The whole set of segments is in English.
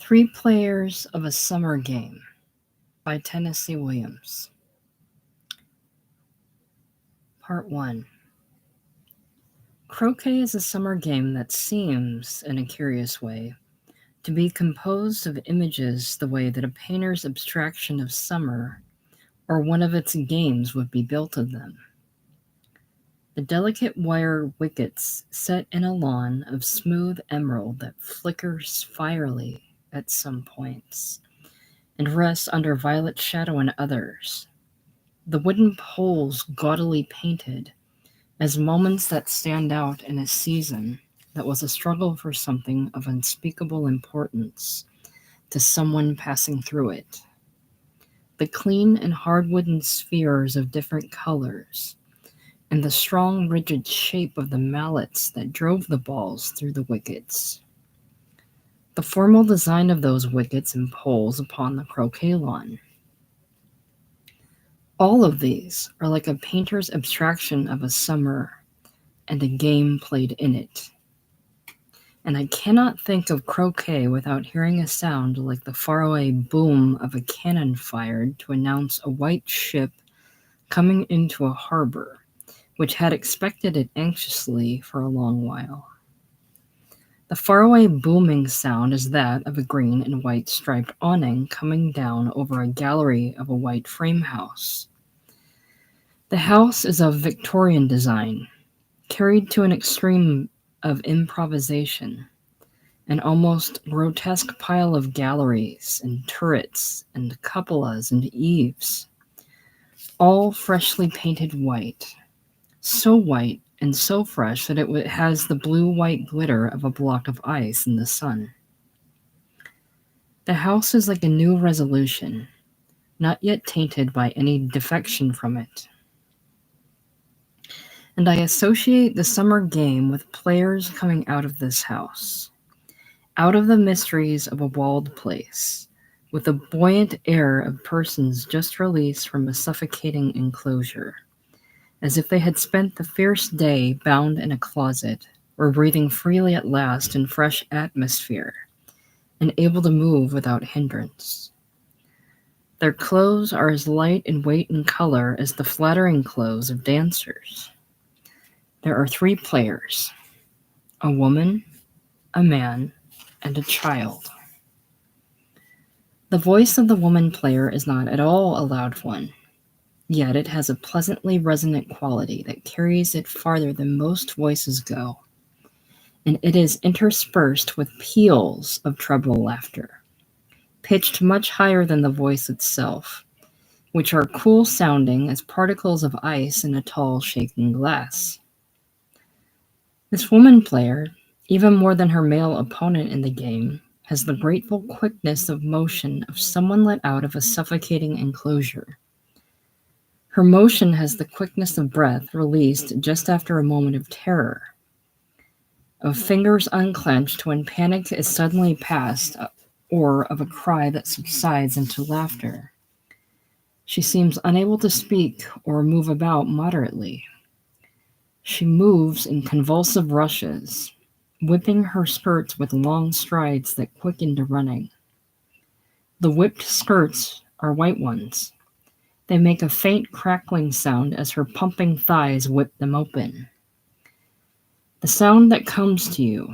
Three Players of a Summer Game by Tennessee Williams. Part 1. Croquet is a summer game that seems, in a curious way, to be composed of images the way that a painter's abstraction of summer or one of its games would be built of them. The delicate wire wickets set in a lawn of smooth emerald that flickers fierily at some points and rests under violet shadow in others. The wooden poles gaudily painted as moments that stand out in a season that was a struggle for something of unspeakable importance to someone passing through it. The clean and hard wooden spheres of different colors, and the strong rigid shape of the mallets that drove the balls through the wickets. The formal design of those wickets and poles upon the croquet lawn. All of these are like a painter's abstraction of a summer and a game played in it. And I cannot think of croquet without hearing a sound like the faraway boom of a cannon fired to announce a white ship coming into a harbor, which had expected it anxiously for a long while. The faraway booming sound is that of a green and white striped awning coming down over a gallery of a white frame house. The house is of Victorian design, carried to an extreme of improvisation, an almost grotesque pile of galleries and turrets and cupolas and eaves, all freshly painted white, so white and so fresh that it has the blue-white glitter of a block of ice in the sun. The house is like a new resolution, not yet tainted by any defection from it. And I associate the summer game with players coming out of this house, out of the mysteries of a walled place, with a buoyant air of persons just released from a suffocating enclosure, as if they had spent the fierce day bound in a closet, or breathing freely at last in fresh atmosphere, and able to move without hindrance. Their clothes are as light in weight and color as the flattering clothes of dancers. There are three players, a woman, a man, and a child. The voice of the woman player is not at all a loud one, yet it has a pleasantly resonant quality that carries it farther than most voices go, and it is interspersed with peals of treble laughter, pitched much higher than the voice itself, which are cool-sounding as particles of ice in a tall shaking glass. This woman player, even more than her male opponent in the game, has the grateful quickness of motion of someone let out of a suffocating enclosure. Her motion has the quickness of breath released just after a moment of terror, of fingers unclenched when panic is suddenly past, or of a cry that subsides into laughter. She seems unable to speak or move about moderately. She moves in convulsive rushes, whipping her skirts with long strides that quicken to running. The whipped skirts are white ones. They make a faint crackling sound as her pumping thighs whip them open. The sound that comes to you,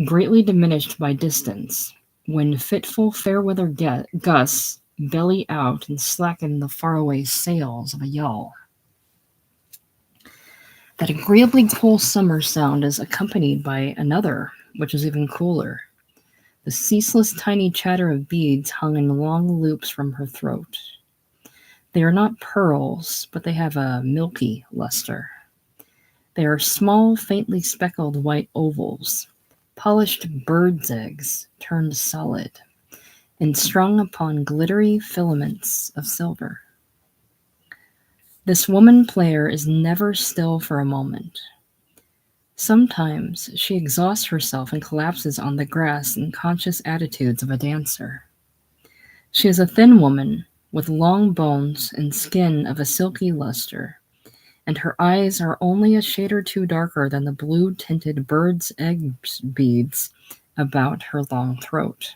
greatly diminished by distance, when fitful fair-weather gusts belly out and slacken the faraway sails of a yawl. That agreeably cool summer sound is accompanied by another, which is even cooler. The ceaseless tiny chatter of beads hung in long loops from her throat. They are not pearls, but they have a milky luster. They are small, faintly speckled white ovals, polished birds' eggs turned solid, and strung upon glittery filaments of silver. This woman player is never still for a moment. Sometimes she exhausts herself and collapses on the grass in conscious attitudes of a dancer. She is a thin woman with long bones and skin of a silky luster, and her eyes are only a shade or two darker than the blue-tinted bird's egg beads about her long throat.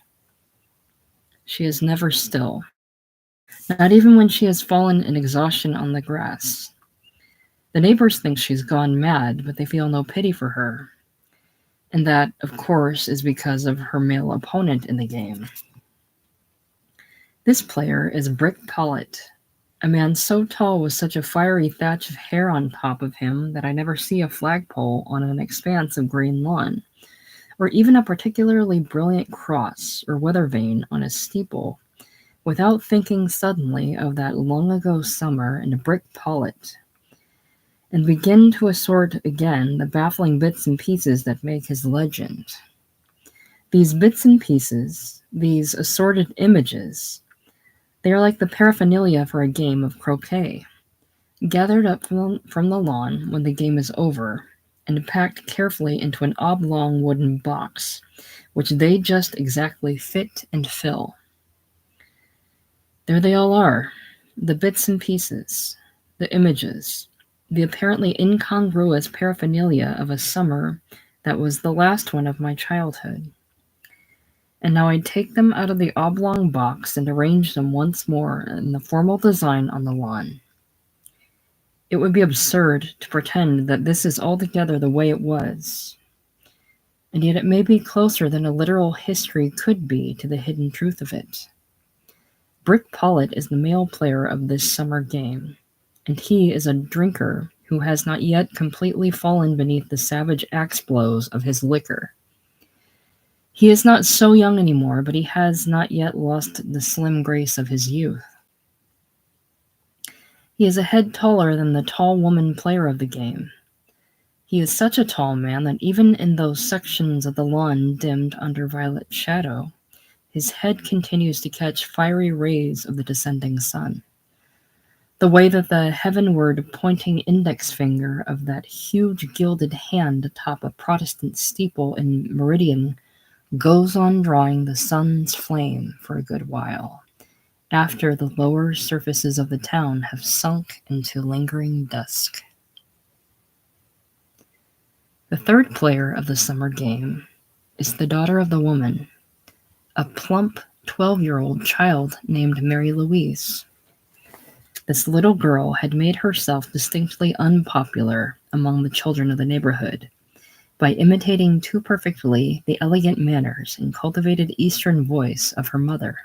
She is never still, not even when she has fallen in exhaustion on the grass. The neighbors think she's gone mad, but they feel no pity for her. And that, of course, is because of her male opponent in the game. This player is Brick Pollitt, a man so tall with such a fiery thatch of hair on top of him that I never see a flagpole on an expanse of green lawn, or even a particularly brilliant cross or weather vane on a steeple, without thinking suddenly of that long-ago summer in Brick Pollitt, and begin to assort again the baffling bits and pieces that make his legend. These bits and pieces, these assorted images, they are like the paraphernalia for a game of croquet, gathered up from the lawn when the game is over, and packed carefully into an oblong wooden box, which they just exactly fit and fill. There they all are, the bits and pieces, the images, the apparently incongruous paraphernalia of a summer that was the last one of my childhood. And now I take them out of the oblong box and arrange them once more in the formal design on the lawn. It would be absurd to pretend that this is altogether the way it was, and yet it may be closer than a literal history could be to the hidden truth of it. Brick Pollitt is the male player of this summer game, and he is a drinker who has not yet completely fallen beneath the savage axe blows of his liquor. He is not so young anymore, but he has not yet lost the slim grace of his youth. He is a head taller than the tall woman player of the game. He is such a tall man that even in those sections of the lawn dimmed under violet shadow, his head continues to catch fiery rays of the descending sun. The way that the heavenward pointing index finger of that huge gilded hand atop a Protestant steeple in Meridian goes on drawing the sun's flame for a good while, after the lower surfaces of the town have sunk into lingering dusk. The third player of the summer game is the daughter of the woman, a plump 12-year-old child named Mary Louise. This little girl had made herself distinctly unpopular among the children of the neighborhood by imitating too perfectly the elegant manners and cultivated Eastern voice of her mother.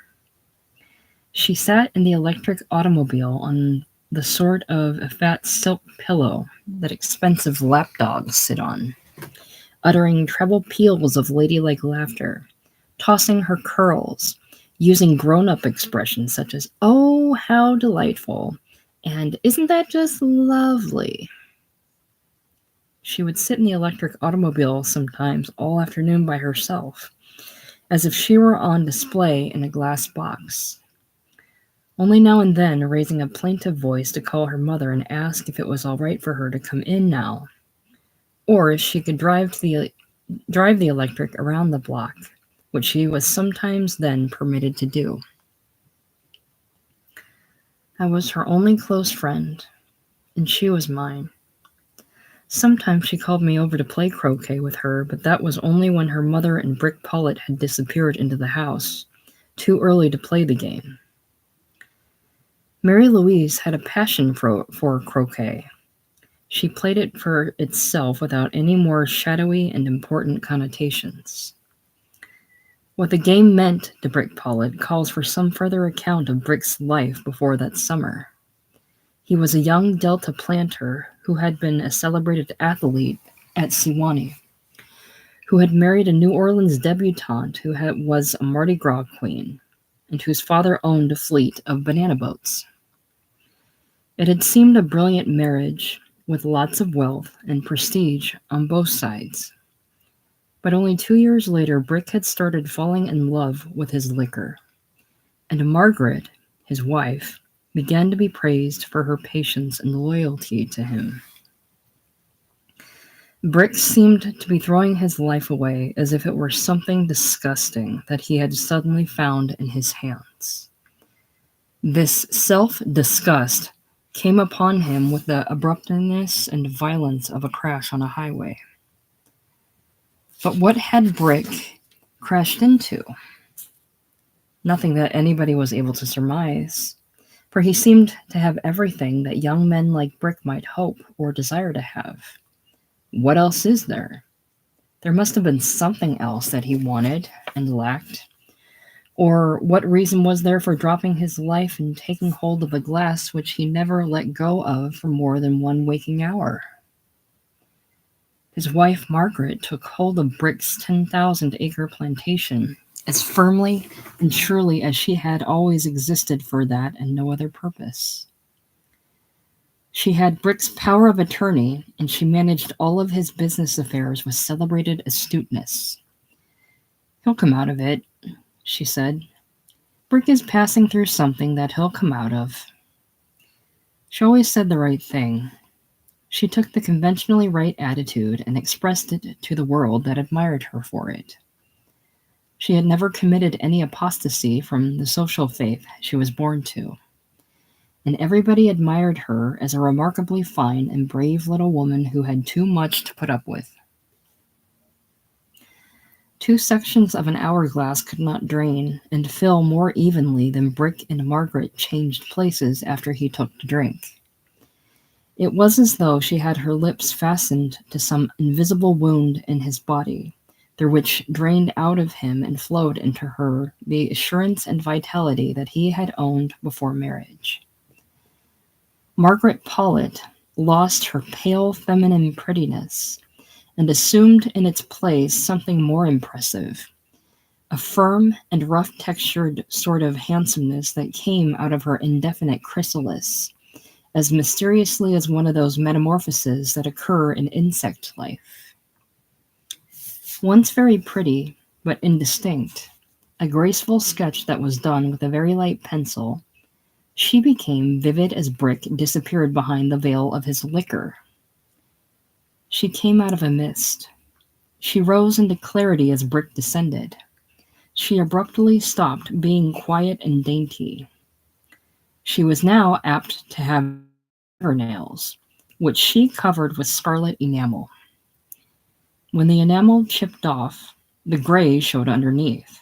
She sat in the electric automobile on the sort of a fat silk pillow that expensive lapdogs sit on, uttering treble peals of ladylike laughter, tossing her curls, using grown-up expressions such as, "Oh, how delightful," and "Isn't that just lovely?" She would sit in the electric automobile sometimes all afternoon by herself, as if she were on display in a glass box, only now and then raising a plaintive voice to call her mother and ask if it was all right for her to come in now, or if she could drive the electric around the block, which she was sometimes then permitted to do. I was her only close friend, and she was mine. Sometimes she called me over to play croquet with her, but that was only when her mother and Brick Pollitt had disappeared into the house, too early to play the game. Mary Louise had a passion for croquet. She played it for itself without any more shadowy and important connotations. What the game meant to Brick Pollitt calls for some further account of Brick's life before that summer. He was a young Delta planter who had been a celebrated athlete at Sewanee, who had married a New Orleans debutante who was a Mardi Gras queen, and whose father owned a fleet of banana boats. It had seemed a brilliant marriage, with lots of wealth and prestige on both sides. But only 2 years later, Brick had started falling in love with his liquor, and Margaret, his wife, began to be praised for her patience and loyalty to him. Brick seemed to be throwing his life away as if it were something disgusting that he had suddenly found in his hands. This self-disgust came upon him with the abruptness and violence of a crash on a highway. But what had Brick crashed into? Nothing that anybody was able to surmise, for he seemed to have everything that young men like Brick might hope or desire to have. What else is there? There must have been something else that he wanted and lacked. Or what reason was there for dropping his life and taking hold of a glass which he never let go of for more than one waking hour? His wife Margaret took hold of Brick's 10,000-acre plantation as firmly and surely as she had always existed for that and no other purpose. She had Brick's power of attorney, and she managed all of his business affairs with celebrated astuteness. "He'll come out of it," she said. "Brick is passing through something that he'll come out of." She always said the right thing. She took the conventionally right attitude and expressed it to the world that admired her for it. She had never committed any apostasy from the social faith she was born to, and everybody admired her as a remarkably fine and brave little woman who had too much to put up with. 2 sections of an hourglass could not drain and fill more evenly than Brick and Margaret changed places after he took to drink. It was as though she had her lips fastened to some invisible wound in his body, through which drained out of him and flowed into her the assurance and vitality that he had owned before marriage. Margaret Pollitt lost her pale feminine prettiness and assumed in its place something more impressive, a firm and rough-textured sort of handsomeness that came out of her indefinite chrysalis, as mysteriously as one of those metamorphoses that occur in insect life. Once very pretty, but indistinct, a graceful sketch that was done with a very light pencil, she became vivid as Brick disappeared behind the veil of his liquor. She came out of a mist. She rose into clarity as Brick descended. She abruptly stopped being quiet and dainty. She was now apt to have fingernails, which she covered with scarlet enamel. When the enamel chipped off, the gray showed underneath.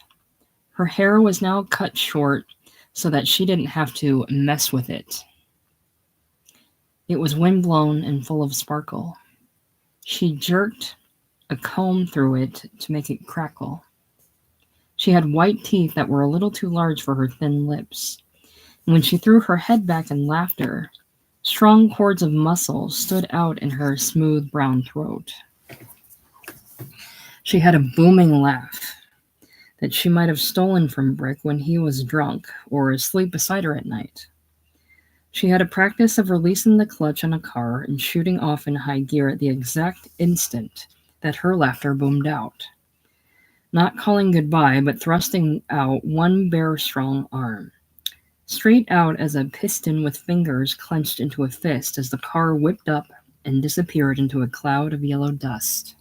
Her hair was now cut short so that she didn't have to mess with it. It was windblown and full of sparkle. She jerked a comb through it to make it crackle. She had white teeth that were a little too large for her thin lips, and when she threw her head back in laughter, strong cords of muscle stood out in her smooth brown throat. She had a booming laugh that she might have stolen from Brick when he was drunk or asleep beside her at night. She had a practice of releasing the clutch on a car and shooting off in high gear at the exact instant that her laughter boomed out, not calling goodbye, but thrusting out one bare strong arm, straight out as a piston with fingers clenched into a fist as the car whipped up and disappeared into a cloud of yellow dust.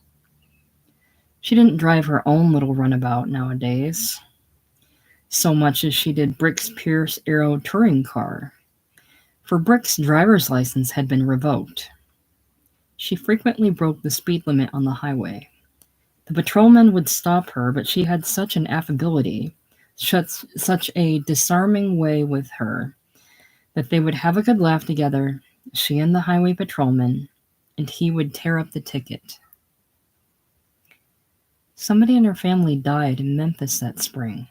She didn't drive her own little runabout nowadays, so much as she did Brick's Pierce Arrow touring car, for Brick's driver's license had been revoked. She frequently broke the speed limit on the highway. The patrolman would stop her, but she had such an affability, such a disarming way with her, that they would have a good laugh together, she and the highway patrolman, and he would tear up the ticket. Somebody in her family died in Memphis that spring,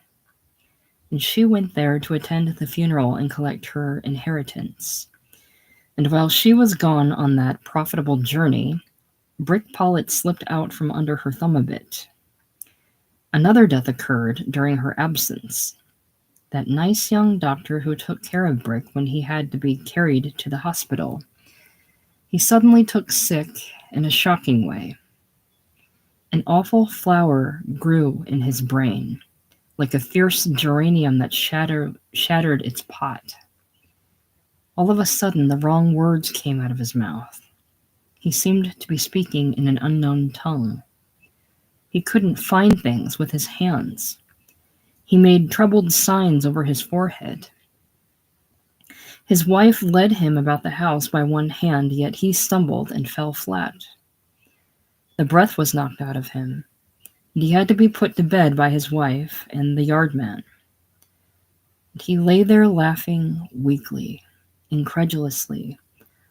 and she went there to attend the funeral and collect her inheritance. And while she was gone on that profitable journey, Brick Pollitt slipped out from under her thumb a bit. Another death occurred during her absence. That nice young doctor who took care of Brick when he had to be carried to the hospital. He suddenly took sick in a shocking way. An awful flower grew in his brain, like a fierce geranium that shattered its pot. All of a sudden, the wrong words came out of his mouth. He seemed to be speaking in an unknown tongue. He couldn't find things with his hands. He made troubled signs over his forehead. His wife led him about the house by one hand, yet he stumbled and fell flat. The breath was knocked out of him, and he had to be put to bed by his wife and the yard man. He lay there laughing weakly, incredulously,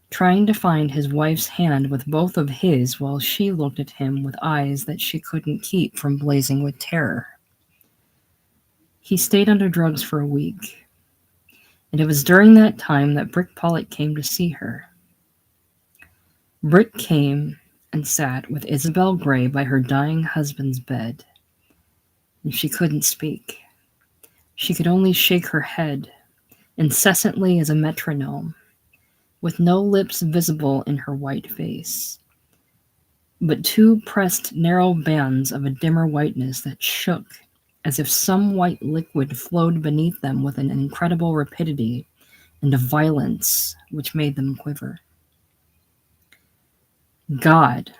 trying to find his wife's hand with both of his while she looked at him with eyes that she couldn't keep from blazing with terror. He stayed under drugs for a week, and it was during that time that Brick Pollitt came to see her. Brick came and sat with Isabel Gray by her dying husband's bed, and she couldn't speak. She could only shake her head, incessantly as a metronome, with no lips visible in her white face, but two pressed narrow bands of a dimmer whiteness that shook as if some white liquid flowed beneath them with an incredible rapidity and a violence which made them quiver. God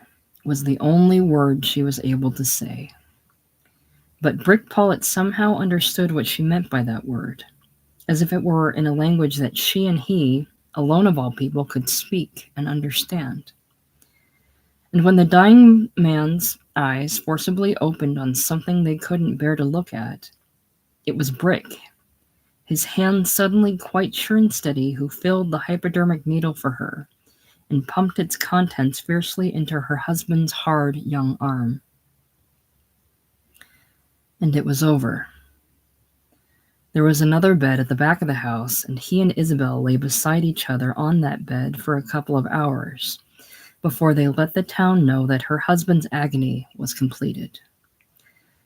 was the only word she was able to say. But Brick Pollitt somehow understood what she meant by that word, as if it were in a language that she and he, alone of all people, could speak and understand. And when the dying man's eyes forcibly opened on something they couldn't bear to look at, it was Brick, his hand suddenly quite sure and steady, who filled the hypodermic needle for her and pumped its contents fiercely into her husband's hard young arm. And it was over. There was another bed at the back of the house, and he and Isabel lay beside each other on that bed for a couple of hours before they let the town know that her husband's agony was completed.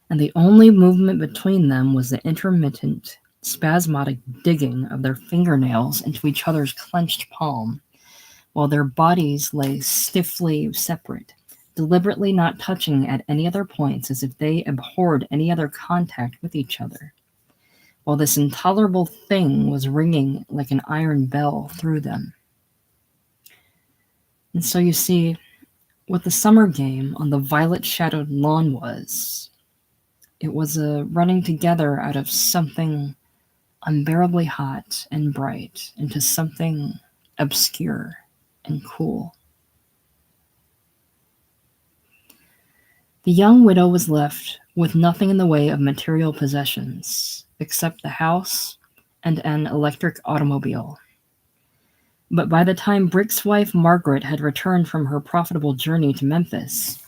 And the only movement between them was the intermittent, spasmodic digging of their fingernails into each other's clenched palm, while their bodies lay stiffly separate, deliberately not touching at any other points, as if they abhorred any other contact with each other, while this intolerable thing was ringing like an iron bell through them. And so you see, what the summer game on the violet-shadowed lawn was, it was a running together out of something unbearably hot and bright into something obscure and cool. The young widow was left with nothing in the way of material possessions, except the house and an electric automobile. But by the time Brick's wife Margaret had returned from her profitable journey to Memphis,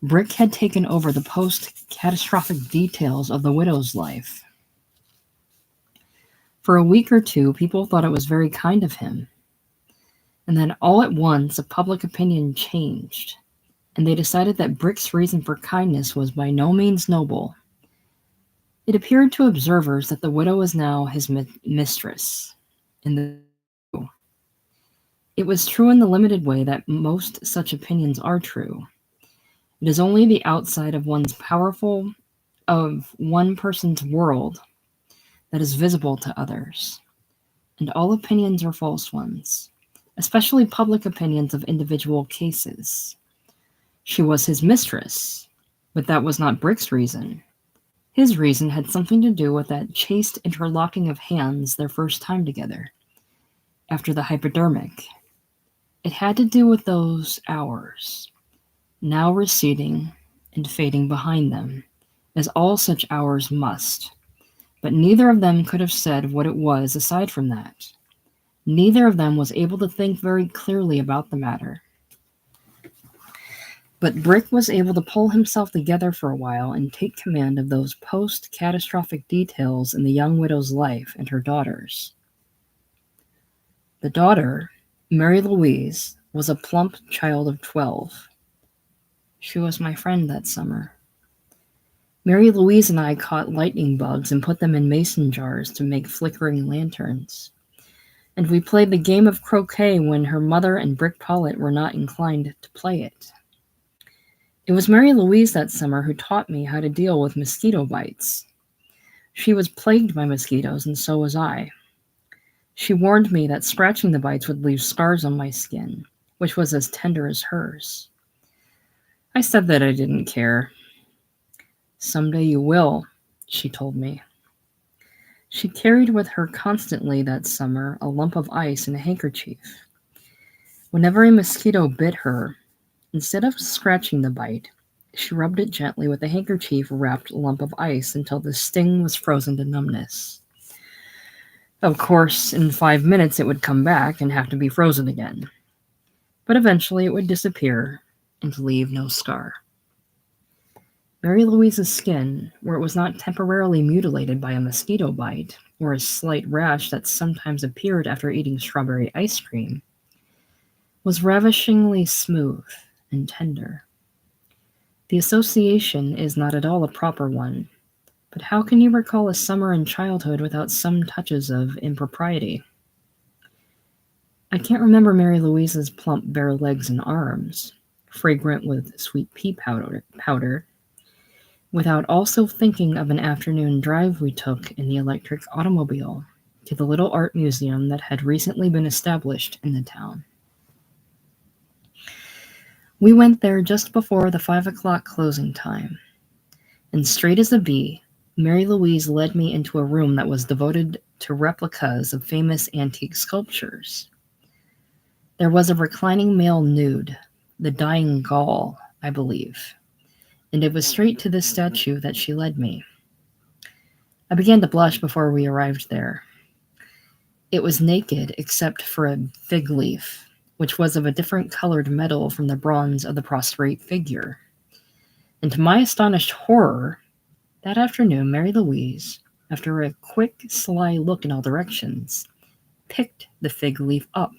Brick had taken over the post-catastrophic details of the widow's life. For a week or two, people thought it was very kind of him. And then all at once, a public opinion changed, and they decided that Brick's reason for kindness was by no means noble. It appeared to observers that the widow was now his mistress. It was true in the limited way that most such opinions are true. It is only the outside of one person's world that is visible to others, and all opinions are false ones, especially public opinions of individual cases. She was his mistress, but that was not Brick's reason. His reason had something to do with that chaste interlocking of hands their first time together, after the hypodermic. It had to do with those hours, now receding and fading behind them, as all such hours must. But neither of them could have said what it was aside from that. Neither of them was able to think very clearly about the matter. But Brick was able to pull himself together for a while and take command of those post-catastrophic details in the young widow's life and her daughter's. The daughter, Mary Louise, was a plump child of 12. She was my friend that summer. Mary Louise and I caught lightning bugs and put them in mason jars to make flickering lanterns. And we played the game of croquet when her mother and Brick Pollitt were not inclined to play it. It was Mary Louise that summer who taught me how to deal with mosquito bites. She was plagued by mosquitoes, and so was I. She warned me that scratching the bites would leave scars on my skin, which was as tender as hers. I said that I didn't care. "Someday you will," she told me. She carried with her constantly that summer a lump of ice and a handkerchief. Whenever a mosquito bit her, instead of scratching the bite, she rubbed it gently with a handkerchief-wrapped lump of ice until the sting was frozen to numbness. Of course, in 5 minutes it would come back and have to be frozen again. But eventually it would disappear and leave no scar. Mary Louise's skin, where it was not temporarily mutilated by a mosquito bite or a slight rash that sometimes appeared after eating strawberry ice cream, was ravishingly smooth and tender. The association is not at all a proper one, but how can you recall a summer in childhood without some touches of impropriety? I can't remember Mary Louise's plump bare legs and arms, fragrant with sweet pea powder, without also thinking of an afternoon drive we took in the electric automobile to the little art museum that had recently been established in the town. We went there just before the 5 o'clock closing time, and straight as a bee, Mary Louise led me into a room that was devoted to replicas of famous antique sculptures. There was a reclining male nude, the dying Gaul, I believe, and it was straight to this statue that she led me. I began to blush before we arrived there. It was naked except for a fig leaf, which was of a different colored metal from the bronze of the prostrate figure. And to my astonished horror, that afternoon Mary Louise, after a quick, sly look in all directions, picked the fig leaf up,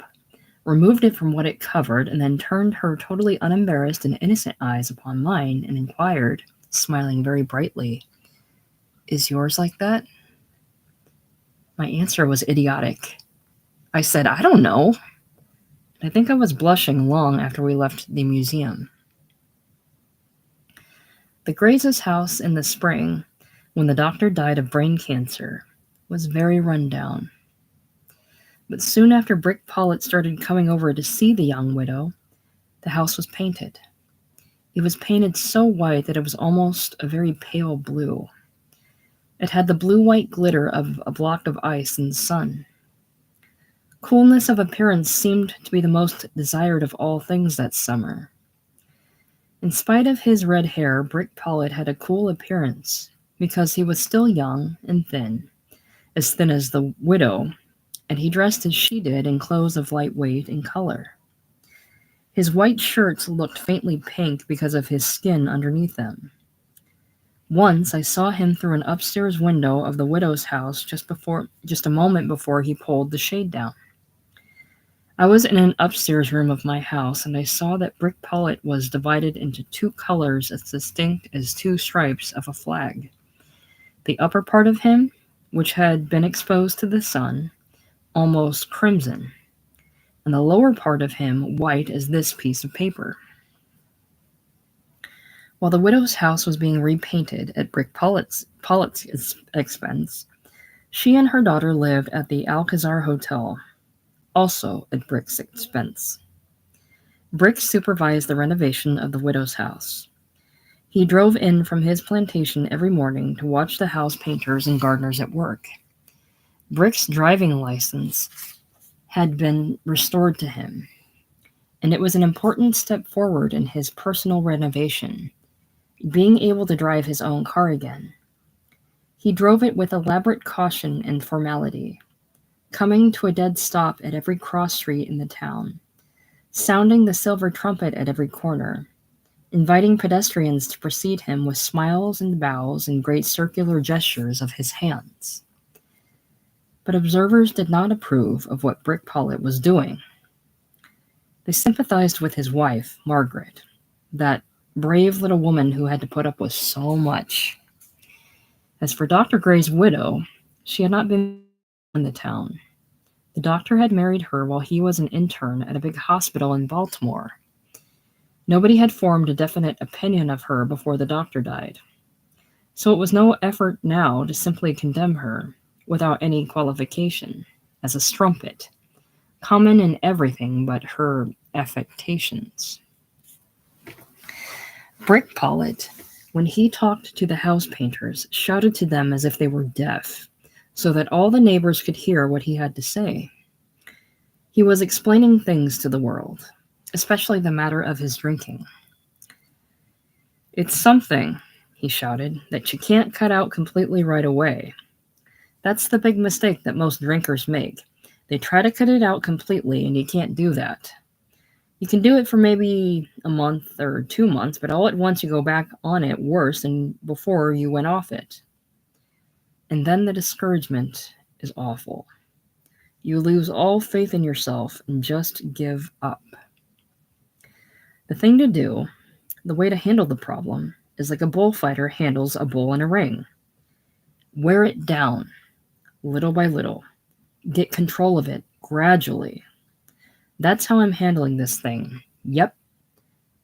removed it from what it covered, and then turned her totally unembarrassed and innocent eyes upon mine and inquired, smiling very brightly, "Is yours like that?" My answer was idiotic. I said, "I don't know." I think I was blushing long after we left the museum. The Gray's house in the spring, when the doctor died of brain cancer, was very run down. But soon after Brick Paulett started coming over to see the young widow, the house was painted. It was painted so white that it was almost a very pale blue. It had the blue-white glitter of a block of ice in the sun. Coolness of appearance seemed to be the most desired of all things that summer. In spite of his red hair, Brick Paulett had a cool appearance, because he was still young and thin as the widow, and he dressed as she did in clothes of light weight and color. His white shirts looked faintly pink because of his skin underneath them. Once I saw him through an upstairs window of the widow's house just a moment before he pulled the shade down. I was in an upstairs room of my house, and I saw that Brick Paulett was divided into two colors as distinct as two stripes of a flag. The upper part of him, which had been exposed to the sun, almost crimson, and the lower part of him white as this piece of paper. While the widow's house was being repainted at Brick Paulett's expense, she and her daughter lived at the Alcazar Hotel, also at Brick's expense. Brick supervised the renovation of the widow's house. He drove in from his plantation every morning to watch the house painters and gardeners at work. Brick's driving license had been restored to him, and it was an important step forward in his personal renovation, being able to drive his own car again. He drove it with elaborate caution and formality, coming to a dead stop at every cross street in the town, sounding the silver trumpet at every corner, inviting pedestrians to precede him with smiles and bows and great circular gestures of his hands. But observers did not approve of what Brick Paulett was doing. They sympathized with his wife, Margaret, that brave little woman who had to put up with so much. As for Dr. Gray's widow, she had not been in the town. The doctor had married her while he was an intern at a big hospital in Baltimore. Nobody had formed a definite opinion of her before the doctor died. So it was no effort now to simply condemn her, without any qualification, as a strumpet, common in everything but her affectations. Brick Paulett, when he talked to the house painters, shouted to them as if they were deaf, so that all the neighbors could hear what he had to say. He was explaining things to the world, especially the matter of his drinking. "It's something," he shouted, "that you can't cut out completely right away. That's the big mistake that most drinkers make. They try to cut it out completely, and you can't do that. You can do it for maybe a month or 2 months, but all at once you go back on it worse than before you went off it. And then the discouragement is awful. You lose all faith in yourself and just give up. The thing to do, the way to handle the problem, is like a bullfighter handles a bull in a ring. Wear it down, little by little. Get control of it, gradually. That's how I'm handling this thing. Yep.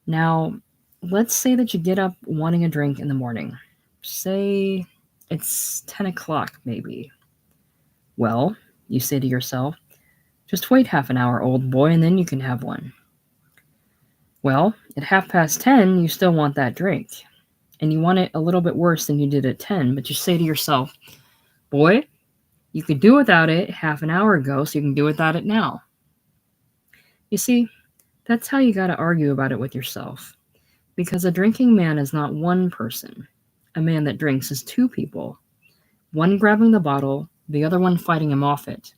Now, let's say that you get up wanting a drink in the morning. Say it's 10 o'clock, maybe. Well, you say to yourself, just wait half an hour, old boy, and then you can have one. Well, at 10:30, you still want that drink. And you want it a little bit worse than you did at 10, but you say to yourself, boy, you could do without it half an hour ago, so you can do without it now. You see, that's how you gotta argue about it with yourself. Because a drinking man is not one person. A man that drinks is two people. One grabbing the bottle, the other one fighting him off it.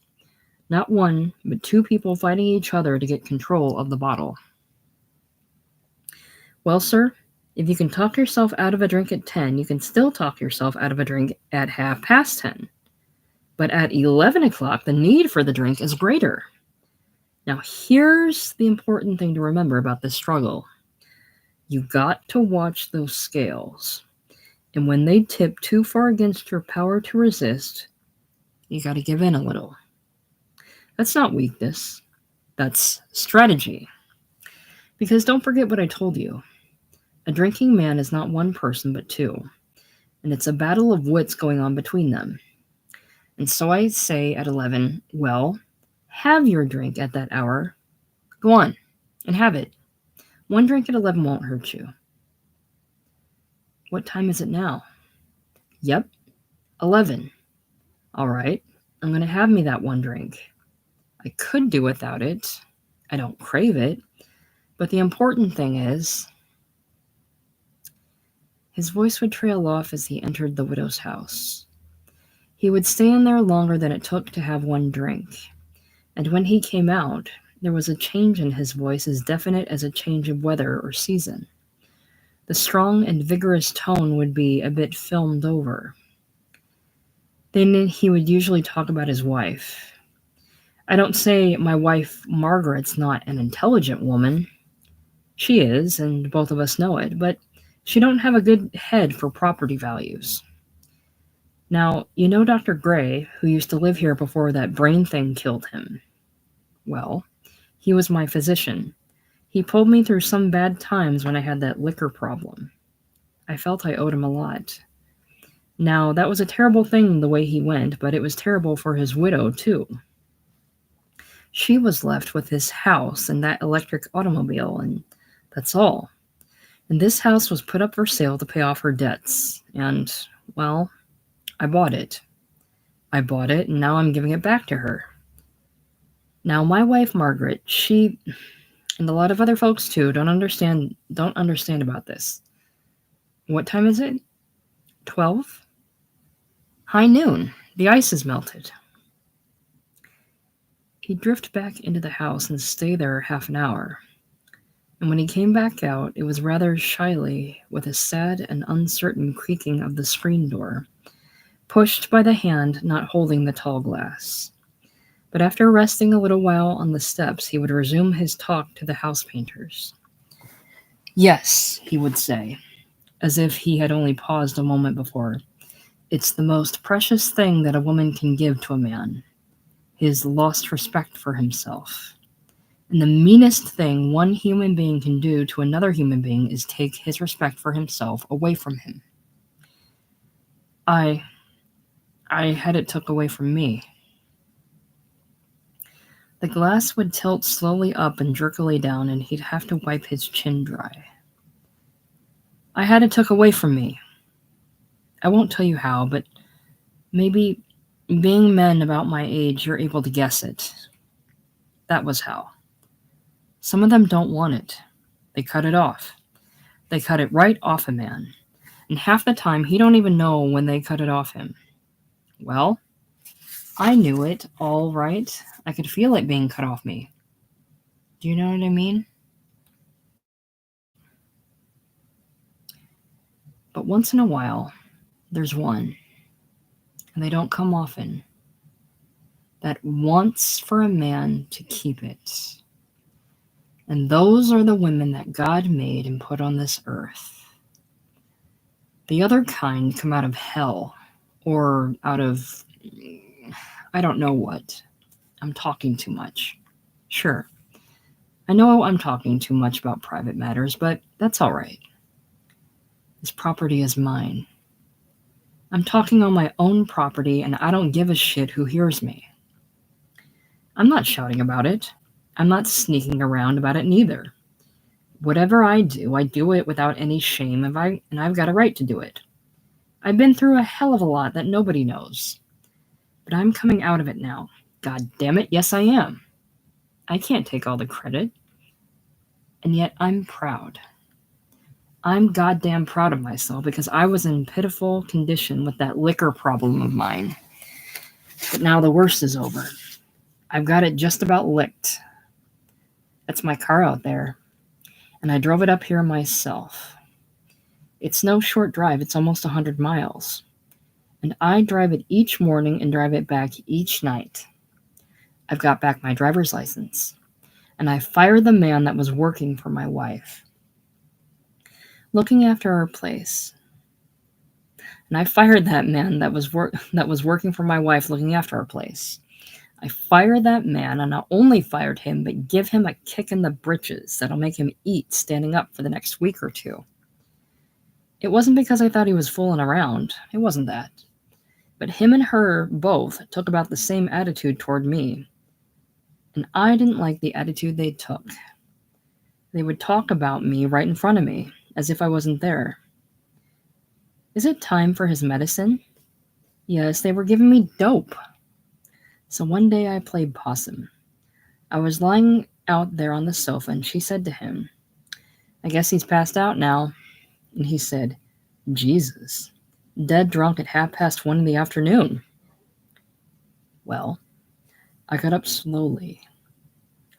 Not one, but two people fighting each other to get control of the bottle. Well, sir, if you can talk yourself out of a drink at 10, you can still talk yourself out of a drink at 10:30. But at 11 o'clock, the need for the drink is greater. Now, here's the important thing to remember about this struggle. You got to watch those scales. And when they tip too far against your power to resist, you got to give in a little. That's not weakness. That's strategy. Because don't forget what I told you. A drinking man is not one person, but two. And it's a battle of wits going on between them. And so I say at 11, well, have your drink at that hour. Go on and have it. One drink at 11 won't hurt you. What time is it now? Yep, 11. All right, I'm going to have me that one drink. I could do without it. I don't crave it. But the important thing is, his voice would trail off as he entered the widow's house. He would stay in there longer than it took to have one drink. And when he came out, there was a change in his voice as definite as a change of weather or season. The strong and vigorous tone would be a bit filmed over. Then he would usually talk about his wife. I don't say my wife Margaret's not an intelligent woman. She is, and both of us know it, but she don't have a good head for property values. Now, you know Dr. Gray, who used to live here before that brain thing killed him. Well, he was my physician. He pulled me through some bad times when I had that liquor problem. I felt I owed him a lot. Now, that was a terrible thing the way he went, but it was terrible for his widow, too. She was left with his house and that electric automobile, and that's all. And this house was put up for sale to pay off her debts, and, well, I bought it. And now I'm giving it back to her. Now, my wife, Margaret, she, and a lot of other folks too, don't understand about this. What time is it? 12? High noon. The ice is melted. He'd drift back into the house and stay there half an hour. And when he came back out, it was rather shyly, with a sad and uncertain creaking of the screen door, pushed by the hand not holding the tall glass. But after resting a little while on the steps, he would resume his talk to the house painters. Yes, he would say, as if he had only paused a moment before, it's the most precious thing that a woman can give to a man, his lost respect for himself. And the meanest thing one human being can do to another human being is take his respect for himself away from him. I had it took away from me. The glass would tilt slowly up and jerkily down, and he'd have to wipe his chin dry. I had it took away from me. I won't tell you how, but maybe being men about my age, you're able to guess it. That was how. Some of them don't want it. They cut it off. They cut it right off a man. And half the time, he don't even know when they cut it off him. Well, I knew it all right. I could feel it being cut off me. Do you know what I mean? But once in a while, there's one, and they don't come often, that wants for a man to keep it. And those are the women that God made and put on this earth. The other kind come out of hell, or out of, I don't know what. I'm talking too much. Sure, I know I'm talking too much about private matters, but that's all right. This property is mine. I'm talking on my own property, and I don't give a shit who hears me. I'm not shouting about it. I'm not sneaking around about it neither. Whatever I do it without any shame, and I've got a right to do it. I've been through a hell of a lot that nobody knows. But I'm coming out of it now. God damn it, yes I am. I can't take all the credit. And yet I'm proud. I'm goddamn proud of myself because I was in pitiful condition with that liquor problem of mine. But now the worst is over. I've got it just about licked. That's my car out there. And I drove it up here myself. It's no short drive, it's almost 100 miles. And I drive it each morning and drive it back each night. I've got back my driver's license. And I fired the man that was working for my wife, looking after our place. And I fired that man that was working for my wife, looking after our place. I fired that man, and not only fired him, but give him a kick in the britches that'll make him eat standing up for the next week or two. It wasn't because I thought he was fooling around. It wasn't that. But him and her both took about the same attitude toward me. And I didn't like the attitude they took. They would talk about me right in front of me, as if I wasn't there. Is it time for his medicine? Yes, they were giving me dope. So one day I played possum. I was lying out there on the sofa, and she said to him, I guess he's passed out now. And he said, Jesus, dead drunk at 1:30 in the afternoon. Well, I got up slowly.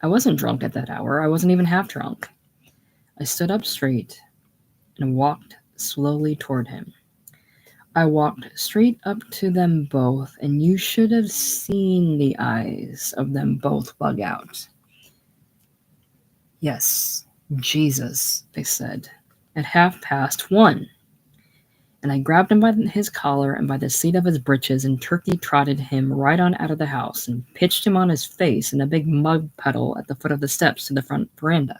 I wasn't drunk at that hour. I wasn't even half drunk. I stood up straight and walked slowly toward him. I walked straight up to them both, and you should have seen the eyes of them both bug out. Yes, Jesus, they said, at 1:30. And I grabbed him by his collar and by the seat of his breeches and turkey-trotted him right on out of the house and pitched him on his face in a big mud puddle at the foot of the steps to the front veranda.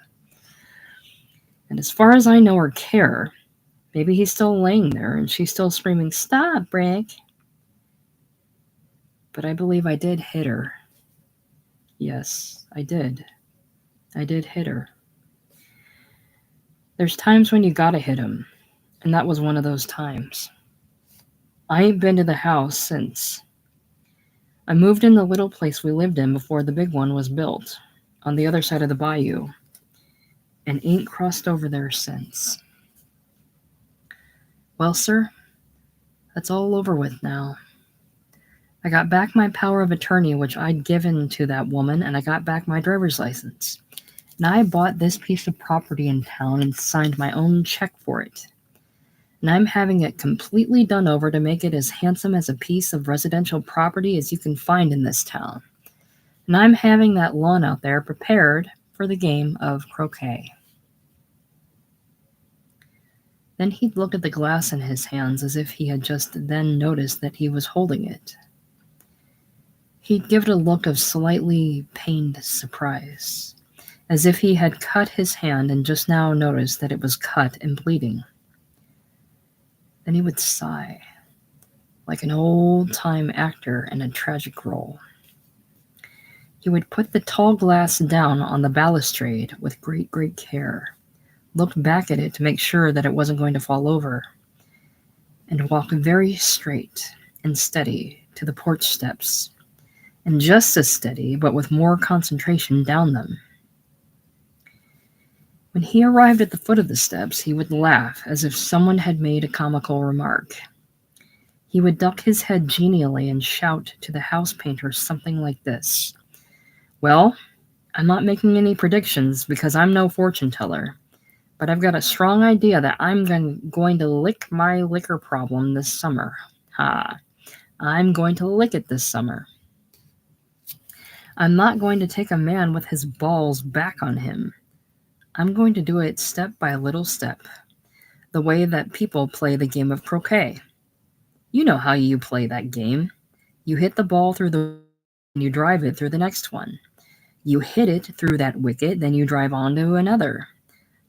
And as far as I know or care, maybe he's still laying there and she's still screaming, Stop, Brick! But I believe I did hit her. Yes, I did. I did hit her. There's times when you gotta hit him, and that was one of those times. I ain't been to the house since. I moved in the little place we lived in before the big one was built, on the other side of the bayou, and ain't crossed over there since. Well, sir, that's all over with now. I got back my power of attorney, which I'd given to that woman, and I got back my driver's license. And I bought this piece of property in town and signed my own check for it. And I'm having it completely done over to make it as handsome as a piece of residential property as you can find in this town. And I'm having that lawn out there prepared for the game of croquet. Then he'd look at the glass in his hands as if he had just then noticed that he was holding it. He'd give it a look of slightly pained surprise, as if he had cut his hand and just now noticed that it was cut and bleeding. Then he would sigh, like an old-time actor in a tragic role. He would put the tall glass down on the balustrade with great care, look back at it to make sure that it wasn't going to fall over, and walk very straight and steady to the porch steps, and just as steady, but with more concentration down them. When he arrived at the foot of the steps, he would laugh as if someone had made a comical remark. He would duck his head genially and shout to the house painter something like this: "Well, I'm not making any predictions because I'm no fortune teller, but I've got a strong idea that I'm going to lick my liquor problem this summer. Ha! I'm going to lick it this summer. I'm not going to take a man with his balls back on him. I'm going to do it step by little step, the way that people play the game of croquet. You know how you play that game. You hit the ball through the and you drive it through the next one. You hit it through that wicket, then you drive onto another.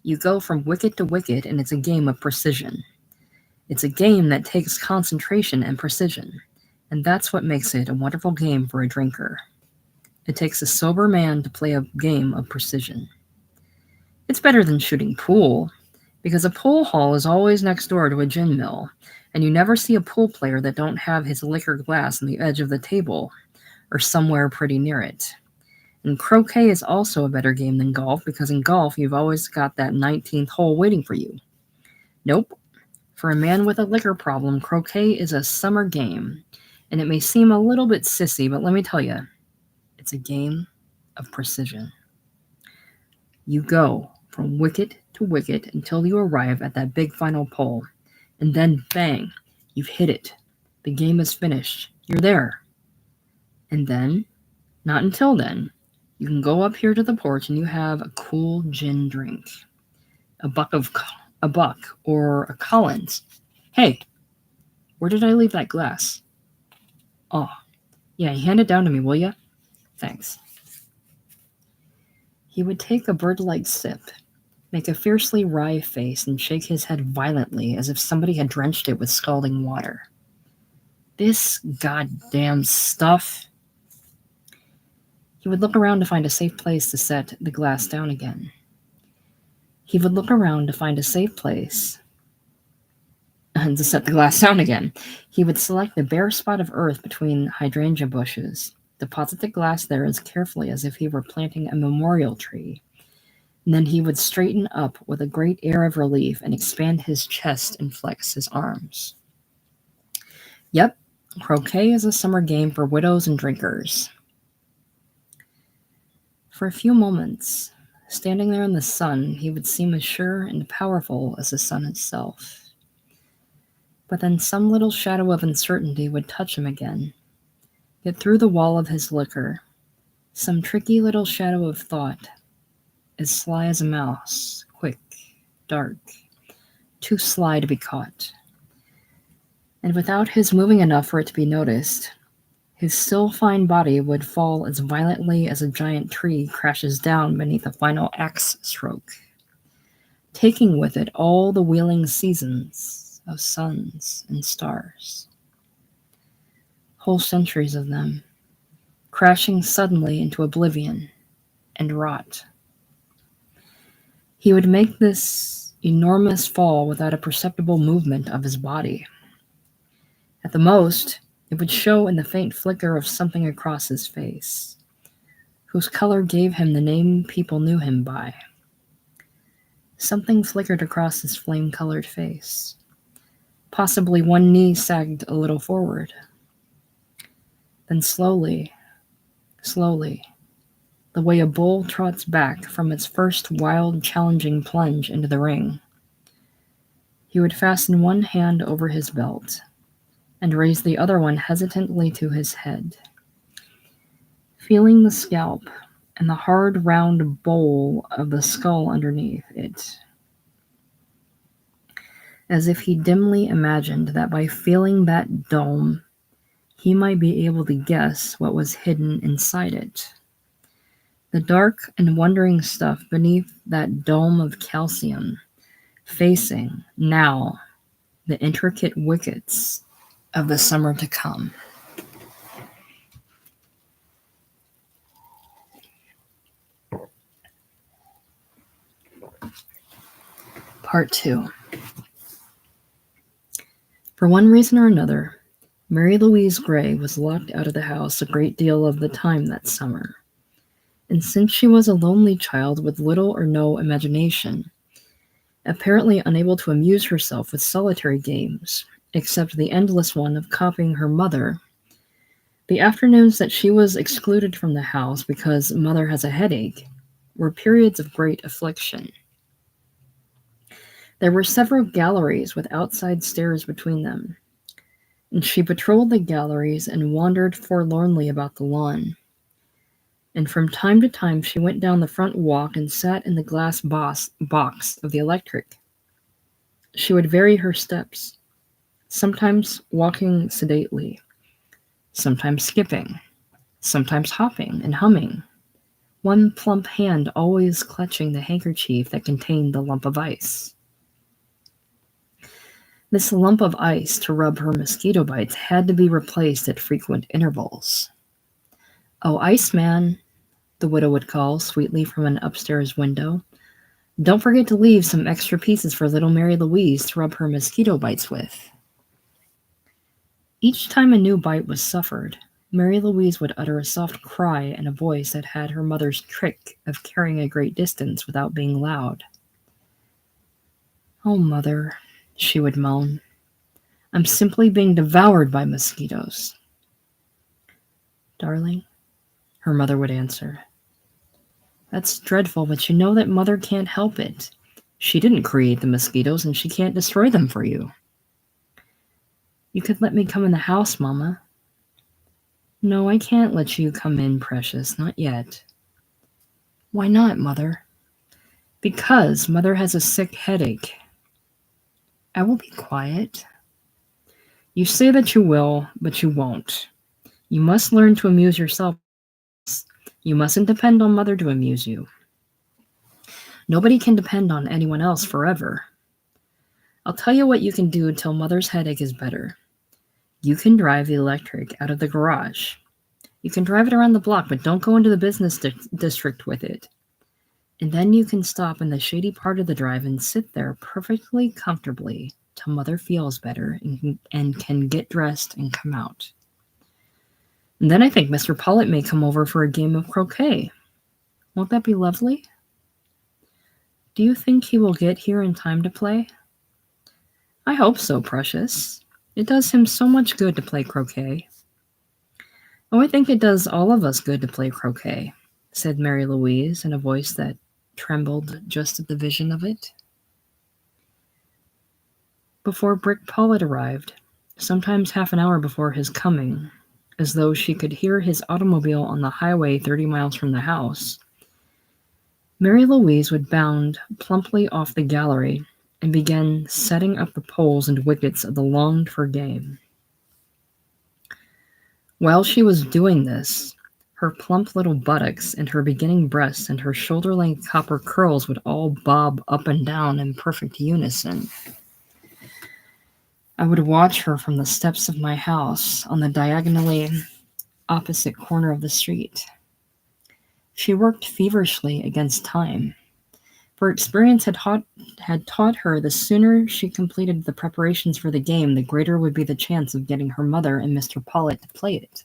You go from wicket to wicket, and it's a game of precision. It's a game that takes concentration and precision, and that's what makes it a wonderful game for a drinker. It takes a sober man to play a game of precision. It's better than shooting pool, because a pool hall is always next door to a gin mill, and you never see a pool player that don't have his liquor glass on the edge of the table, or somewhere pretty near it. And croquet is also a better game than golf, because in golf you've always got that 19th hole waiting for you. Nope. For a man with a liquor problem, croquet is a summer game, and it may seem a little bit sissy, but let me tell you, it's a game of precision. You go from wicket to wicket until you arrive at that big final pole, and then bang, you've hit it. The game is finished. You're there. And then, not until then, you can go up here to the porch and you have a cool gin drink. A buck or a Collins. Hey, where did I leave that glass? Oh, yeah, hand it down to me, will ya? Thanks. He would take a bird-like sip, make a fiercely wry face, and shake his head violently as if somebody had drenched it with scalding water. This goddamn stuff. He would look around to find a safe place to set the glass down again. He would look around to find a safe place to set the glass down again. He would select a bare spot of earth between hydrangea bushes, deposit the glass there as carefully as if he were planting a memorial tree, and then he would straighten up with a great air of relief and expand his chest and flex his arms. Yep, croquet is a summer game for widows and drinkers. For a few moments, standing there in the sun, he would seem as sure and powerful as the sun itself. But then some little shadow of uncertainty would touch him again, get through the wall of his liquor, some tricky little shadow of thought, as sly as a mouse, quick, dark, too sly to be caught. And without his moving enough for it to be noticed, his still fine body would fall as violently as a giant tree crashes down beneath a final axe stroke, taking with it all the wheeling seasons of suns and stars. Whole centuries of them, crashing suddenly into oblivion and rot. He would make this enormous fall without a perceptible movement of his body. At the most, it would show in the faint flicker of something across his face, whose color gave him the name people knew him by. Something flickered across his flame-colored face. Possibly one knee sagged a little forward. Then slowly, the way a bull trots back from its first wild, challenging plunge into the ring, he would fasten one hand over his belt and raise the other one hesitantly to his head, feeling the scalp and the hard, round bowl of the skull underneath it, as if he dimly imagined that by feeling that dome, he might be able to guess what was hidden inside it. The dark and wondering stuff beneath that dome of calcium, facing, now, the intricate wickets of the summer to come. Part 2. For one reason or another, Mary Louise Gray was locked out of the house a great deal of the time that summer. And since she was a lonely child with little or no imagination, apparently unable to amuse herself with solitary games, except the endless one of copying her mother. The afternoons that she was excluded from the house because mother has a headache were periods of great affliction. There were several galleries with outside stairs between them, and she patrolled the galleries and wandered forlornly about the lawn. And from time to time she went down the front walk and sat in the glass box of the electric. She would vary her steps, sometimes walking sedately, sometimes skipping, sometimes hopping and humming, one plump hand always clutching the handkerchief that contained the lump of ice. This lump of ice to rub her mosquito bites had to be replaced at frequent intervals. "Oh, Iceman," the widow would call sweetly from an upstairs window, "don't forget to leave some extra pieces for little Mary Louise to rub her mosquito bites with." Each time a new bite was suffered, Mary Louise would utter a soft cry in a voice that had her mother's trick of carrying a great distance without being loud. "Oh, mother," she would moan, "I'm simply being devoured by mosquitoes." "Darling," her mother would answer, "that's dreadful, but you know that mother can't help it. She didn't create the mosquitoes, and she can't destroy them for you." "You could let me come in the house, Mama." "No, I can't let you come in, precious, not yet." "Why not, Mother?" "Because Mother has a sick headache." "I will be quiet." "You say that you will, but you won't. You must learn to amuse yourself. You mustn't depend on Mother to amuse you. Nobody can depend on anyone else forever. I'll tell you what you can do until Mother's headache is better. You can drive the electric out of the garage. You can drive it around the block, but don't go into the business district with it. And then you can stop in the shady part of the drive and sit there perfectly comfortably till Mother feels better and can get dressed and come out. And then I think Mr. Pollitt may come over for a game of croquet. Won't that be lovely? Do you think he will get here in time to play?" "I hope so, precious. It does him so much good to play croquet." "Oh, I think it does all of us good to play croquet," said Mary Louise in a voice that trembled just at the vision of it. Before Brick Pollitt arrived, sometimes half an hour before his coming, as though she could hear his automobile on the highway 30 miles from the house, Mary Louise would bound plumply off the gallery and begin setting up the poles and wickets of the longed-for game. While she was doing this, her plump little buttocks and her beginning breasts and her shoulder-length copper curls would all bob up and down in perfect unison. I would watch her from the steps of my house on the diagonally opposite corner of the street. She worked feverishly against time, for experience had taught her the sooner she completed the preparations for the game, the greater would be the chance of getting her mother and Mr. Pollitt to play it.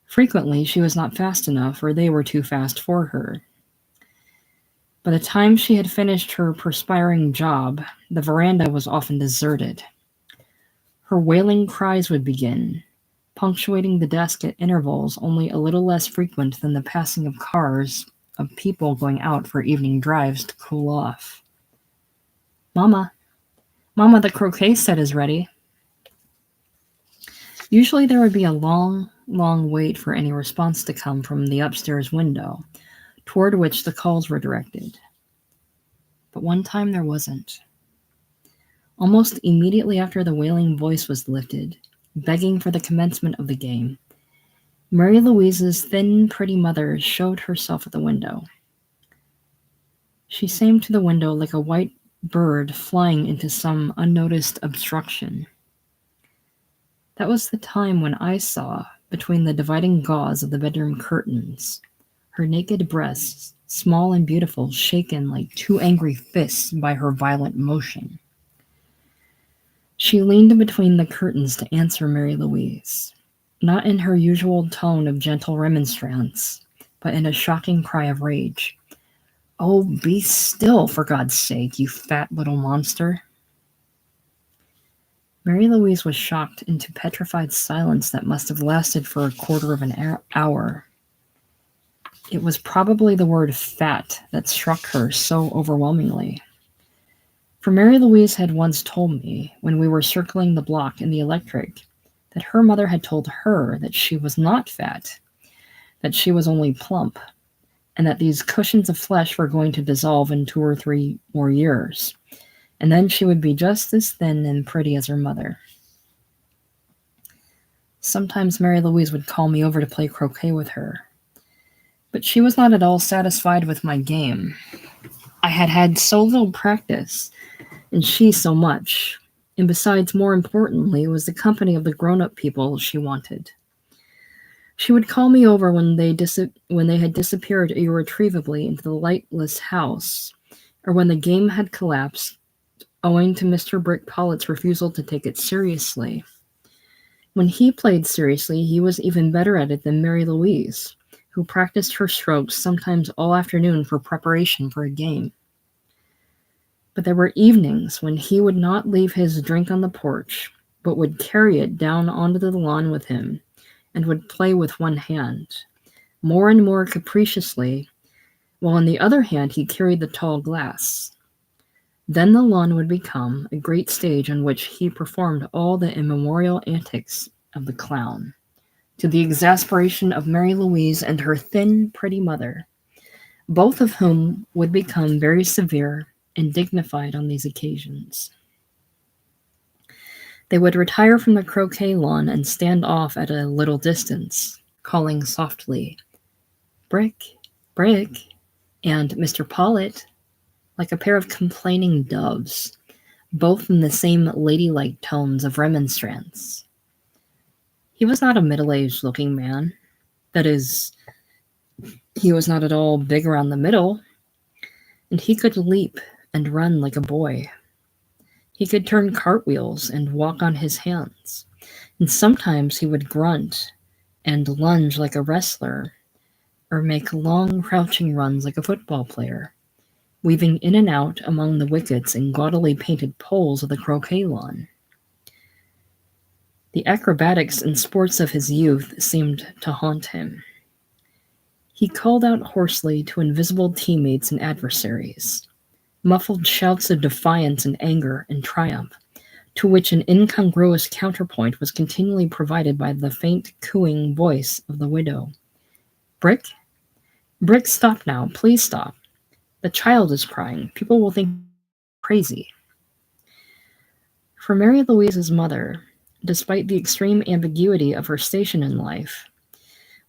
Frequently she was not fast enough, or they were too fast for her. By the time she had finished her perspiring job, the veranda was often deserted. Her wailing cries would begin, punctuating the desk at intervals only a little less frequent than the passing of cars of people going out for evening drives to cool off. Mama, the croquet set is ready." Usually there would be a long, long wait for any response to come from the upstairs window, toward which the calls were directed. But one time there wasn't. Almost immediately after the wailing voice was lifted, begging for the commencement of the game, Mary Louise's thin, pretty mother showed herself at the window. She seemed to the window like a white bird flying into some unnoticed obstruction. That was the time when I saw, between the dividing gauze of the bedroom curtains, her naked breasts, small and beautiful, shaken like two angry fists by her violent motion. She leaned between the curtains to answer Mary Louise, not in her usual tone of gentle remonstrance, but in a shocking cry of rage. "Oh, be still, for God's sake, you fat little monster." Mary Louise was shocked into petrified silence that must have lasted for a quarter of an hour. It was probably the word fat that struck her so overwhelmingly. For Mary Louise had once told me, when we were circling the block in the electric, that her mother had told her that she was not fat, that she was only plump, and that these cushions of flesh were going to dissolve in 2 or 3 more years, and then she would be just as thin and pretty as her mother. Sometimes Mary Louise would call me over to play croquet with her, but she was not at all satisfied with my game. I had had so little practice, and she so much, and besides, more importantly, was the company of the grown-up people she wanted. She would call me over when they had disappeared irretrievably into the lightless house, or when the game had collapsed, owing to Mr. Brick Pollitt's refusal to take it seriously. When he played seriously, he was even better at it than Mary Louise, who practiced her strokes sometimes all afternoon for preparation for a game. But there were evenings when he would not leave his drink on the porch, but would carry it down onto the lawn with him, and would play with one hand, more and more capriciously, while in the other hand he carried the tall glass. Then the lawn would become a great stage on which he performed all the immemorial antics of the clown, to the exasperation of Mary Louise and her thin, pretty mother, both of whom would become very severe and dignified on these occasions. They would retire from the croquet lawn and stand off at a little distance, calling softly, "Brick, Brick," and "Mr. Pollitt," like a pair of complaining doves, both in the same ladylike tones of remonstrance. He was not a middle-aged looking man. That is, he was not at all big around the middle, and he could leap and run like a boy. He could turn cartwheels and walk on his hands, and sometimes he would grunt and lunge like a wrestler, or make long crouching runs like a football player, weaving in and out among the wickets and gaudily painted poles of the croquet lawn. The acrobatics and sports of his youth seemed to haunt him. He called out hoarsely to invisible teammates and adversaries, muffled shouts of defiance and anger and triumph, to which an incongruous counterpoint was continually provided by the faint cooing voice of the widow. "Brick? Brick, stop now. Please stop. The child is crying. People will think crazy." For Mary Louise's mother, despite the extreme ambiguity of her station in life,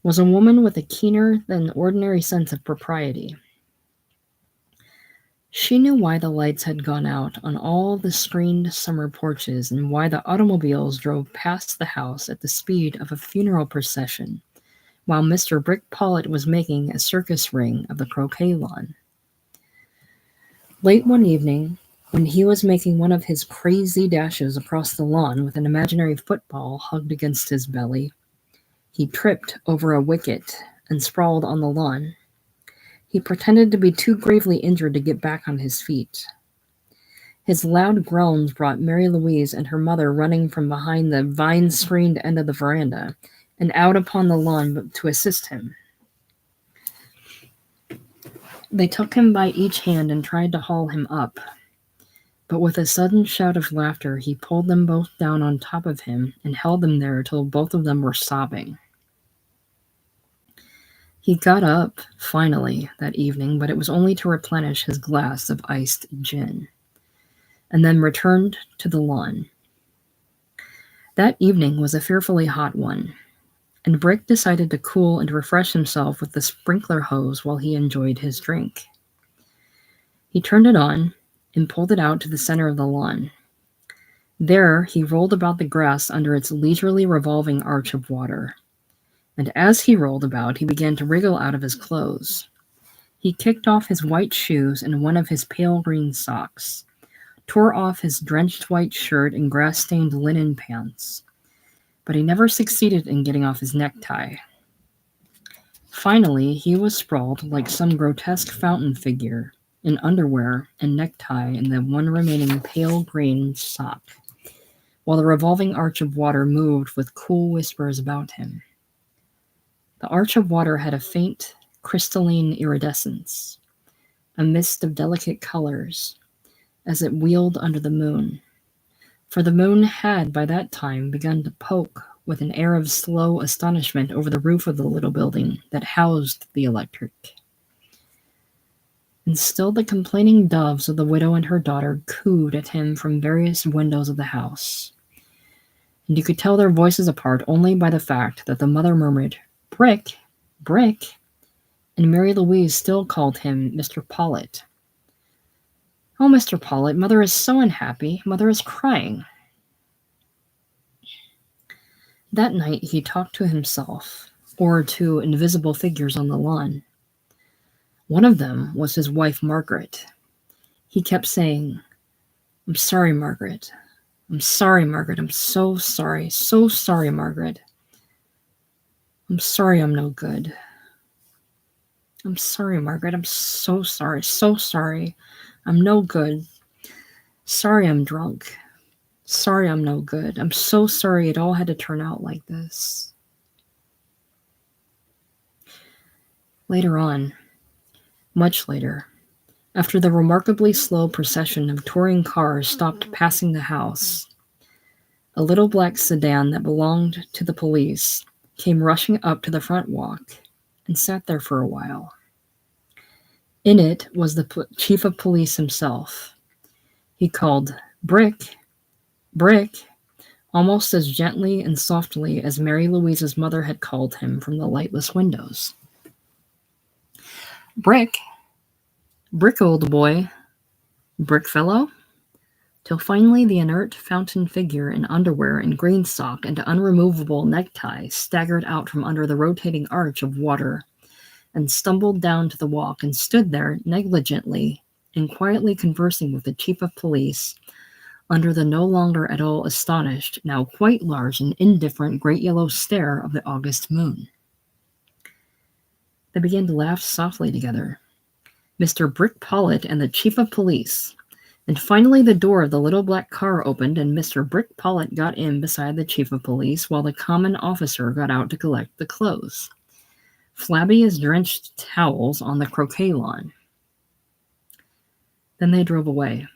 was a woman with a keener than ordinary sense of propriety. She knew why the lights had gone out on all the screened summer porches and why the automobiles drove past the house at the speed of a funeral procession, while Mr. Brick Pollitt was making a circus ring of the croquet lawn. Late one evening, when he was making one of his crazy dashes across the lawn with an imaginary football hugged against his belly, he tripped over a wicket and sprawled on the lawn. He pretended to be too gravely injured to get back on his feet. His loud groans brought Mary Louise and her mother running from behind the vine-screened end of the veranda and out upon the lawn to assist him. They took him by each hand and tried to haul him up, but with a sudden shout of laughter, he pulled them both down on top of him and held them there till both of them were sobbing. He got up, finally, that evening, but it was only to replenish his glass of iced gin, and then returned to the lawn. That evening was a fearfully hot one, and Brick decided to cool and refresh himself with the sprinkler hose while he enjoyed his drink. He turned it on and pulled it out to the center of the lawn. There he rolled about the grass under its leisurely revolving arch of water. And as he rolled about, he began to wriggle out of his clothes. He kicked off his white shoes and one of his pale green socks, tore off his drenched white shirt and grass-stained linen pants, but he never succeeded in getting off his necktie. Finally, he was sprawled like some grotesque fountain figure, in underwear and necktie and the one remaining pale green sock, while the revolving arch of water moved with cool whispers about him. The arch of water had a faint, crystalline iridescence, a mist of delicate colors, as it wheeled under the moon. For the moon had by that time begun to poke with an air of slow astonishment over the roof of the little building that housed the electric. And still the complaining doves of the widow and her daughter cooed at him from various windows of the house. And you could tell their voices apart only by the fact that the mother murmured, "Brick, Brick," and Mary Louise still called him Mr. Pollett. "Oh, Mr. Pollett, Mother is so unhappy. Mother is crying." That night he talked to himself, or to invisible figures on the lawn. One of them was his wife, Margaret. He kept saying, "I'm sorry, Margaret. I'm sorry, Margaret. I'm so sorry, Margaret. I'm sorry I'm no good. I'm sorry, Margaret. I'm so sorry. I'm no good. Sorry I'm drunk. Sorry I'm no good. I'm so sorry it all had to turn out like this." Later on, much later, after the remarkably slow procession of touring cars stopped passing the house, a little black sedan that belonged to the police came rushing up to the front walk and sat there for a while. In it was the chief of police himself. He called, "Brick, Brick," almost as gently and softly as Mary Louise's mother had called him from the lightless windows. "Brick, Brick, old boy, Brick fellow," till finally the inert fountain figure in underwear and green sock and unremovable necktie staggered out from under the rotating arch of water and stumbled down to the walk and stood there negligently and quietly conversing with the chief of police under the no longer at all astonished, now quite large and indifferent great yellow stare of the August moon. They began to laugh softly together, Mr. Brick Pollett and the chief of police, and finally the door of the little black car opened and Mr. Brick Pollett got in beside the chief of police while the common officer got out to collect the clothes, flabby as drenched towels on the croquet lawn. Then they drove away,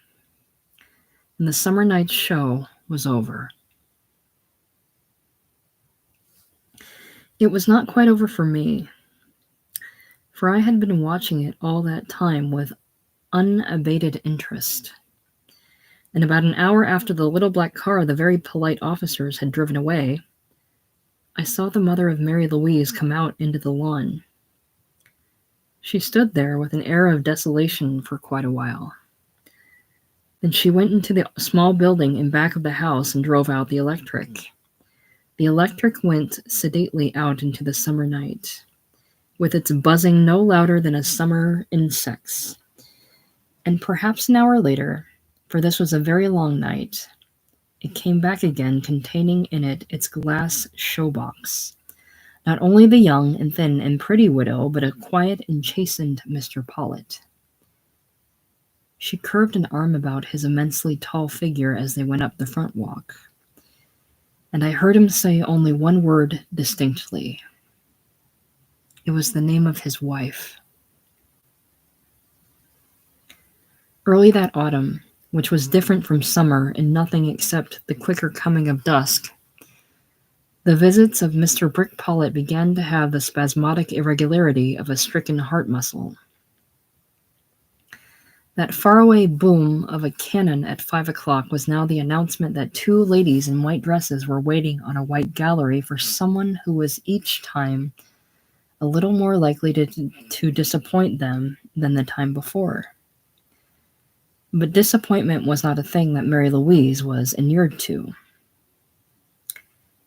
and the summer night's show was over. It was not quite over for me, for I had been watching it all that time with unabated interest. And about an hour after the little black car the very polite officers had driven away, I saw the mother of Mary Louise come out into the lawn. She stood there with an air of desolation for quite a while. Then she went into the small building in back of the house and drove out the electric. The electric went sedately out into the summer night, with its buzzing no louder than a summer insect's. And perhaps an hour later, for this was a very long night, it came back again containing in it its glass showbox, not only the young and thin and pretty widow, but a quiet and chastened Mr. Pollett. She curved an arm about his immensely tall figure as they went up the front walk, and I heard him say only one word distinctly. It was the name of his wife. Early that autumn, which was different from summer in nothing except the quicker coming of dusk, the visits of Mr. Brick Pollett began to have the spasmodic irregularity of a stricken heart muscle. That faraway boom of a cannon at 5 o'clock was now the announcement that 2 ladies in white dresses were waiting on a white gallery for someone who was each time a little more likely to disappoint them than the time before. But disappointment was not a thing that Mary Louise was inured to.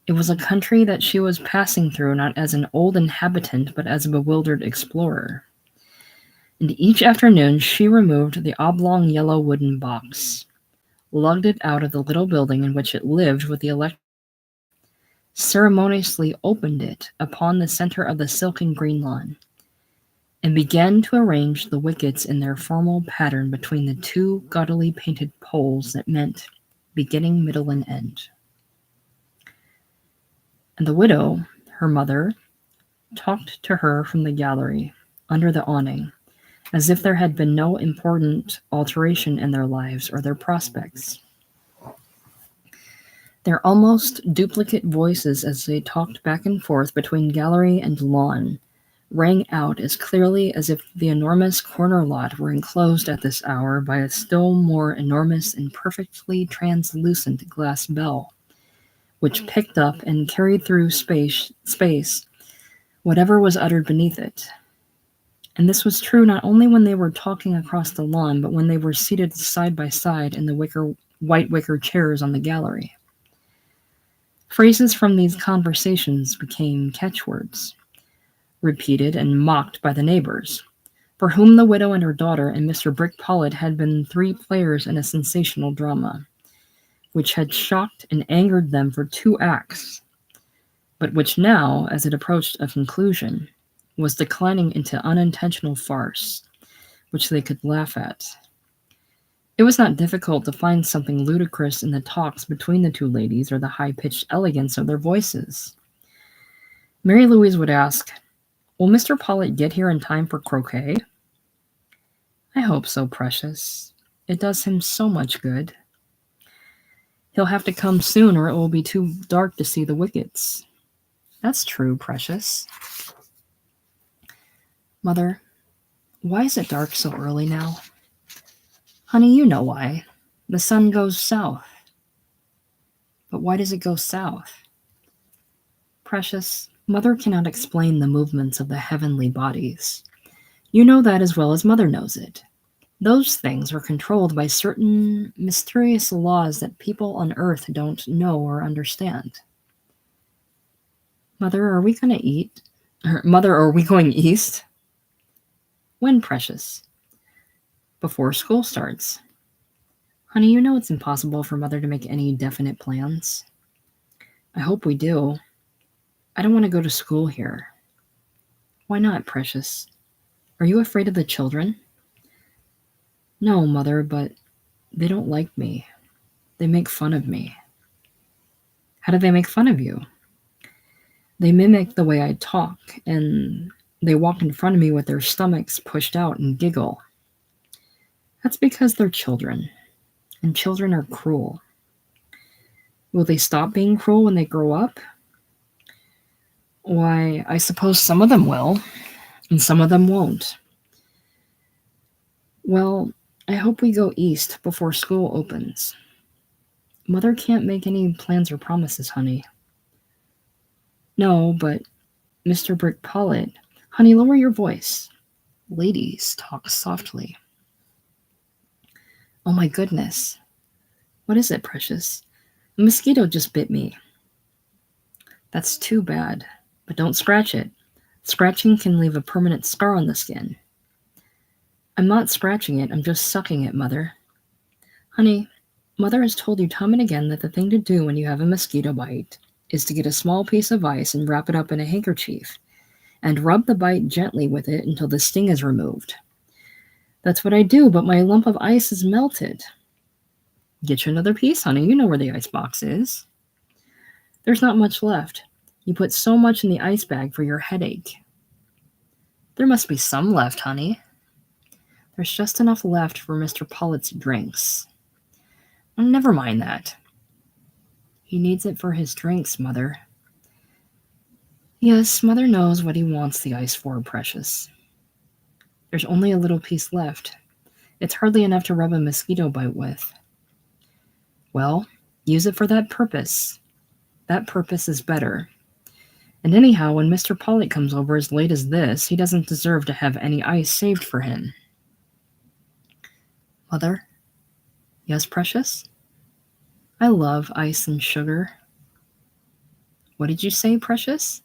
It was a country that she was passing through not as an old inhabitant, but as a bewildered explorer. And each afternoon she removed the oblong yellow wooden box, lugged it out of the little building in which it lived with the electric, ceremoniously opened it upon the center of the silken green lawn, and began to arrange the wickets in their formal pattern between the 2 gaudily painted poles that meant beginning, middle, and end. And the widow, her mother, talked to her from the gallery under the awning, as if there had been no important alteration in their lives or their prospects. Their almost duplicate voices as they talked back and forth between gallery and lawn rang out as clearly as if the enormous corner lot were enclosed at this hour by a still more enormous and perfectly translucent glass bell, which picked up and carried through space whatever was uttered beneath it. And this was true not only when they were talking across the lawn, but when they were seated side by side in the white wicker chairs on the gallery. Phrases from these conversations became catchwords, repeated and mocked by the neighbors, for whom the widow and her daughter and Mr. Brick Pollitt had been three players in a sensational drama, which had shocked and angered them for 2 acts, but which now, as it approached a conclusion, was declining into unintentional farce, which they could laugh at. It was not difficult to find something ludicrous in the talks between the two ladies or the high-pitched elegance of their voices. Mary Louise would ask, "Will Mr. Pollitt get here in time for croquet?" "I hope so, precious. It does him so much good." "He'll have to come soon or it will be too dark to see the wickets." "That's true, precious." "Mother, why is it dark so early now?" "Honey, you know why. The sun goes south." "But why does it go south?" "Precious, Mother cannot explain the movements of the heavenly bodies. You know that as well as Mother knows it. Those things are controlled by certain mysterious laws that people on earth don't know or understand." Mother, are we going to eat? Mother, are we going east?" "When, precious?" "Before school starts." "Honey, you know it's impossible for Mother to make any definite plans." "I hope we do. I don't want to go to school here." "Why not, precious? Are you afraid of the children?" "No, Mother, but they don't like me. They make fun of me." "How do they make fun of you?" "They mimic the way I talk, and they walk in front of me with their stomachs pushed out and giggle." "That's because they're children, and children are cruel." "Will they stop being cruel when they grow up?" "Why, I suppose some of them will, and some of them won't." "Well, I hope we go east before school opens." "Mother can't make any plans or promises, honey." "No, but Mr. Brick Pollitt—" "Honey, lower your voice. Ladies talk softly." "Oh my goodness. What is it, precious?" "A mosquito just bit me." "That's too bad, but don't scratch it. Scratching can leave a permanent scar on the skin." "I'm not scratching it, I'm just sucking it, Mother." "Honey, Mother has told you time and again that the thing to do when you have a mosquito bite is to get a small piece of ice and wrap it up in a handkerchief, and rub the bite gently with it until the sting is removed." "That's what I do, but my lump of ice is melted." "Get you another piece, honey. You know where the ice box is." "There's not much left. You put so much in the ice bag for your headache." "There must be some left, honey." "There's just enough left for Mr. Pollitt's drinks." "Oh, never mind that." "He needs it for his drinks, Mother." "Yes, Mother knows what he wants the ice for, precious." "There's only a little piece left. It's hardly enough to rub a mosquito bite with." "Well, use it for that purpose. That purpose is better. And anyhow, when Mr. Pollitt comes over as late as this, he doesn't deserve to have any ice saved for him." "Mother?" "Yes, precious?" "I love ice and sugar." "What did you say, precious?"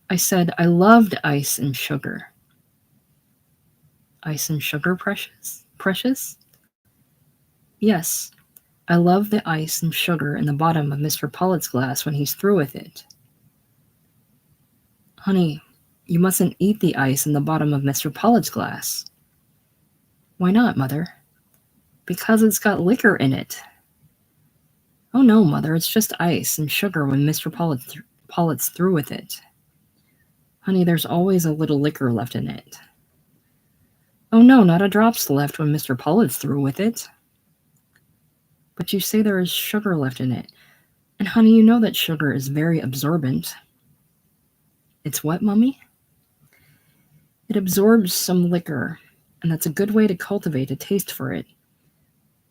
"I said I loved ice and sugar." "Ice and sugar, precious? Precious?" "Yes, I love the ice and sugar in the bottom of Mr. Pollitt's glass when he's through with it." "Honey, you mustn't eat the ice in the bottom of Mr. Pollitt's glass." "Why not, Mother?" "Because it's got liquor in it." Oh no, Mother, it's just ice and sugar when Mr. Pollitt's through with it. Honey, there's always a little liquor left in it. Oh no, not a drop's left when Mr. Pollitt's through with it. But you say there is sugar left in it. And honey, you know that sugar is very absorbent. It's what, Mummy? It absorbs some liquor, and that's a good way to cultivate a taste for it.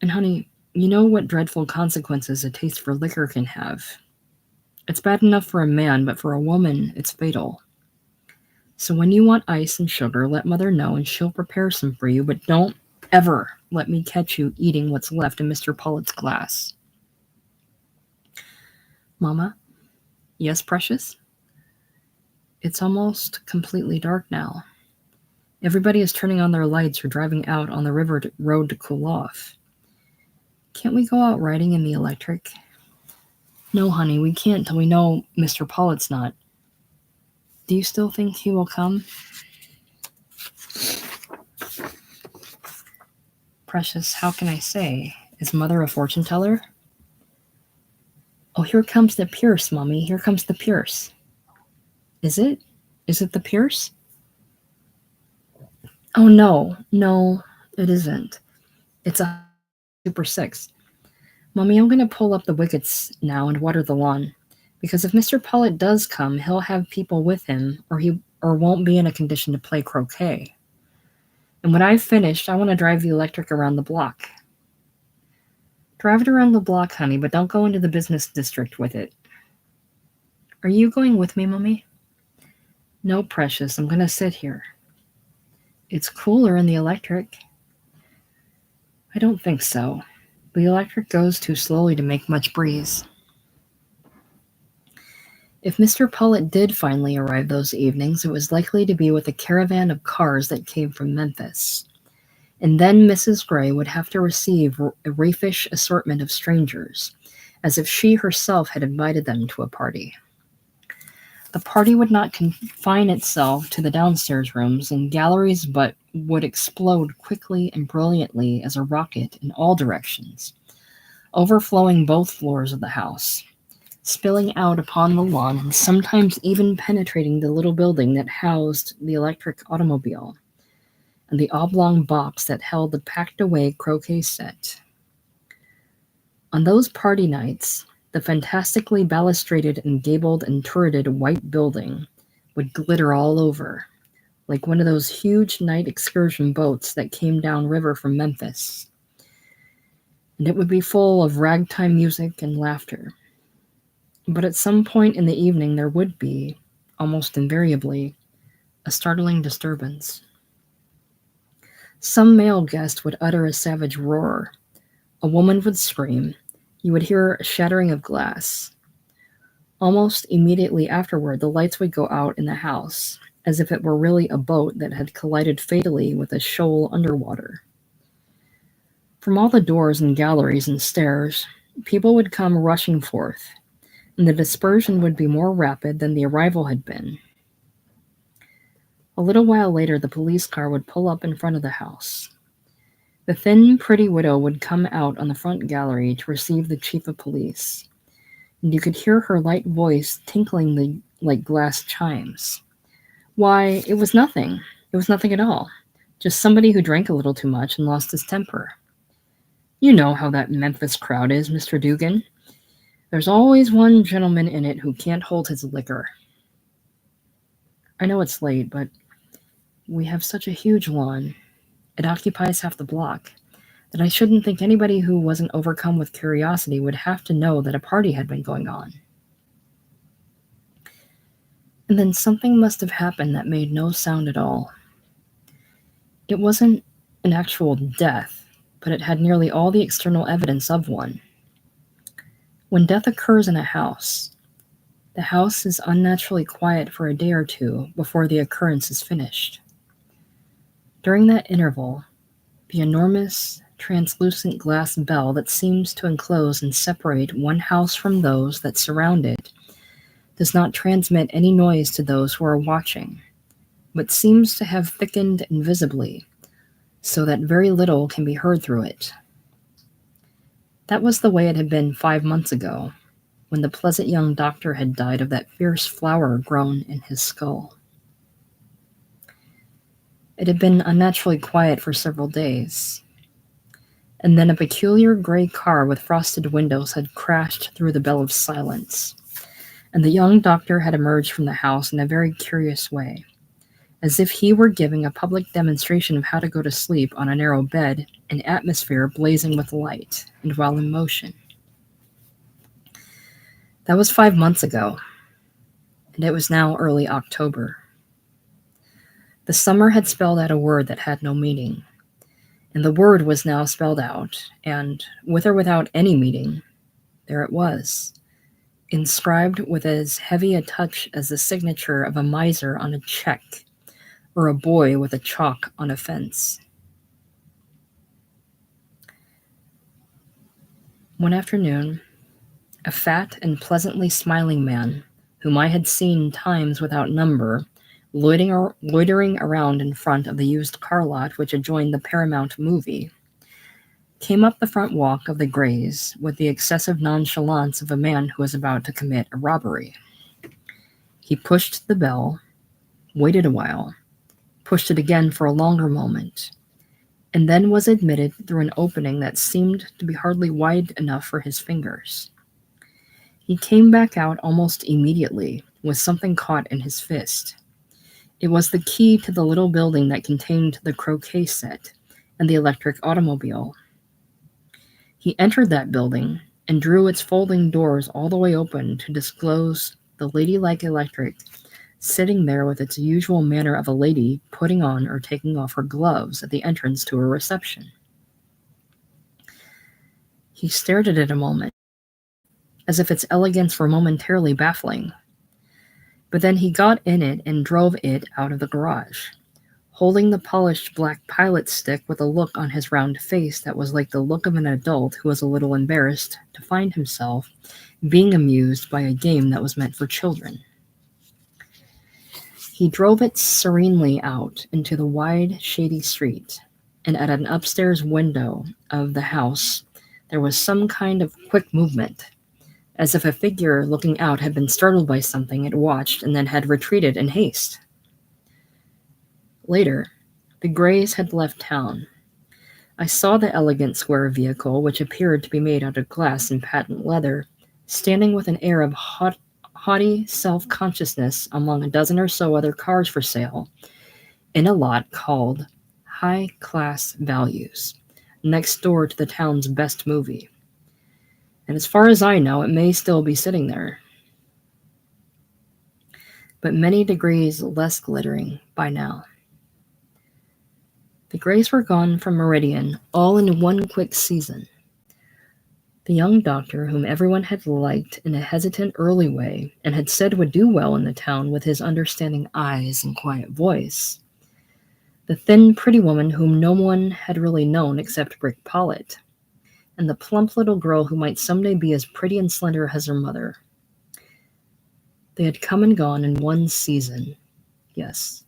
And honey, you know what dreadful consequences a taste for liquor can have. It's bad enough for a man, but for a woman, it's fatal. So when you want ice and sugar, let Mother know and she'll prepare some for you, but don't ever let me catch you eating what's left in Mr. Pollitt's glass. Mama? Yes, precious? It's almost completely dark now. Everybody is turning on their lights or driving out on the road to cool off. Can't we go out riding in the electric? No, honey, we can't till we know Mr. Pollitt's not. Do you still think he will come? Precious, how can I say? Is Mother a fortune teller? Oh, here comes the Pierce, Mommy. Here comes the Pierce. Is it? Is it the Pierce? Oh, no, it isn't. It's a Super 6. Mommy, I'm going to pull up the wickets now and water the lawn. Because if Mr. Pollitt does come, he'll have people with him, or won't be in a condition to play croquet. And when I've finished, I want to drive the electric around the block. Drive it around the block, honey, but don't go into the business district with it. Are you going with me, Mommy? No, precious, I'm going to sit here. It's cooler in the electric. I don't think so. The electric goes too slowly to make much breeze. If Mr. Pollitt did finally arrive those evenings, it was likely to be with a caravan of cars that came from Memphis. And then Mrs. Gray would have to receive a raffish assortment of strangers, as if she herself had invited them to a party. The party would not confine itself to the downstairs rooms and galleries, but would explode quickly and brilliantly as a rocket in all directions, overflowing both floors of the house, spilling out upon the lawn and sometimes even penetrating the little building that housed the electric automobile and the oblong box that held the packed-away croquet set. On those party nights, the fantastically balustraded and gabled and turreted white building would glitter all over, like one of those huge night excursion boats that came down river from Memphis. And it would be full of ragtime music and laughter. But at some point in the evening there would be, almost invariably, a startling disturbance. Some male guest would utter a savage roar. A woman would scream. You would hear a shattering of glass. Almost immediately afterward, the lights would go out in the house, as if it were really a boat that had collided fatally with a shoal underwater. From all the doors and galleries and stairs, people would come rushing forth, and the dispersion would be more rapid than the arrival had been. A little while later, the police car would pull up in front of the house. The thin, pretty widow would come out on the front gallery to receive the chief of police, and you could hear her light voice tinkling like glass chimes. Why, it was nothing. It was nothing at all. Just somebody who drank a little too much and lost his temper. You know how that Memphis crowd is, Mr. Dugan. There's always one gentleman in it who can't hold his liquor. I know it's late, but we have such a huge lawn. It occupies half the block, that I shouldn't think anybody who wasn't overcome with curiosity would have to know that a party had been going on. And then something must have happened that made no sound at all. It wasn't an actual death, but it had nearly all the external evidence of one. When death occurs in a house, the house is unnaturally quiet for a day or two before the occurrence is finished. During that interval, the enormous, translucent glass bell that seems to enclose and separate one house from those that surround it does not transmit any noise to those who are watching, but seems to have thickened invisibly, so that very little can be heard through it. That was the way it had been 5 months ago, when the pleasant young doctor had died of that fierce flower grown in his skull. It had been unnaturally quiet for several days, and then a peculiar gray car with frosted windows had crashed through the bell of silence, and the young doctor had emerged from the house in a very curious way, as if he were giving a public demonstration of how to go to sleep on a narrow bed in atmosphere blazing with light and while in motion. That was 5 months ago, and it was now early October. The summer had spelled out a word that had no meaning, and the word was now spelled out, and, with or without any meaning, there it was, inscribed with as heavy a touch as the signature of a miser on a check, or a boy with a chalk on a fence. One afternoon, a fat and pleasantly smiling man, whom I had seen times without number, loitering around in front of the used car lot which adjoined the Paramount movie, came up the front walk of the Greys with the excessive nonchalance of a man who is about to commit a robbery. He pushed the bell, waited a while, pushed it again for a longer moment, and then was admitted through an opening that seemed to be hardly wide enough for his fingers. He came back out almost immediately with something caught in his fist. It was the key to the little building that contained the croquet set and the electric automobile. He entered that building and drew its folding doors all the way open to disclose the ladylike electric sitting there with its usual manner of a lady putting on or taking off her gloves at the entrance to a reception. He stared at it a moment, as if its elegance were momentarily baffling. But then he got in it and drove it out of the garage, holding the polished black pilot stick with a look on his round face that was like the look of an adult who was a little embarrassed to find himself being amused by a game that was meant for children. He drove it serenely out into the wide, shady street, and at an upstairs window of the house there was some kind of quick movement, as if a figure looking out had been startled by something it watched and then had retreated in haste. Later, the Greys had left town. I saw the elegant square vehicle, which appeared to be made out of glass and patent leather, standing with an air of haughty self-consciousness among a dozen or so other cars for sale, in a lot called High Class Values, next door to the town's best movie. And as far as I know, it may still be sitting there, but many degrees less glittering by now. The Greys were gone from Meridian all in one quick season. The young doctor, whom everyone had liked in a hesitant early way and had said would do well in the town with his understanding eyes and quiet voice. The thin, pretty woman whom no one had really known except Brick Pollitt, and the plump little girl who might someday be as pretty and slender as her mother. They had come and gone in one season, yes,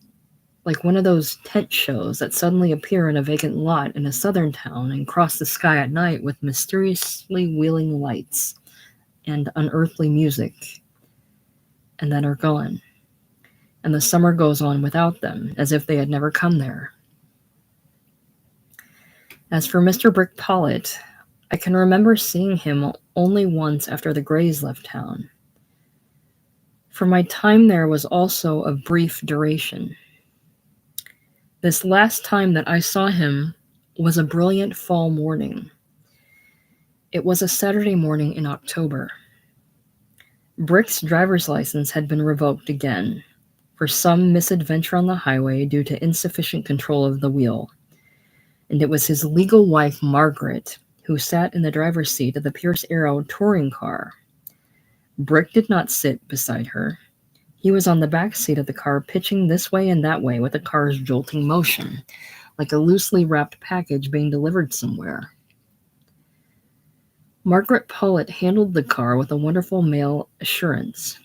like one of those tent shows that suddenly appear in a vacant lot in a southern town and cross the sky at night with mysteriously wheeling lights and unearthly music, and then are gone, and the summer goes on without them, as if they had never come there. As for Mr. Brick Pollitt, I can remember seeing him only once after the Greys left town, for my time there was also of brief duration. This last time that I saw him was a brilliant fall morning. It was a Saturday morning in October. Brick's driver's license had been revoked again for some misadventure on the highway due to insufficient control of the wheel, and it was his legal wife, Margaret, who sat in the driver's seat of the Pierce Arrow touring car. Brick did not sit beside her. He was on the back seat of the car, pitching this way and that way with the car's jolting motion, like a loosely wrapped package being delivered somewhere. Margaret Pollitt handled the car with a wonderful male assurance,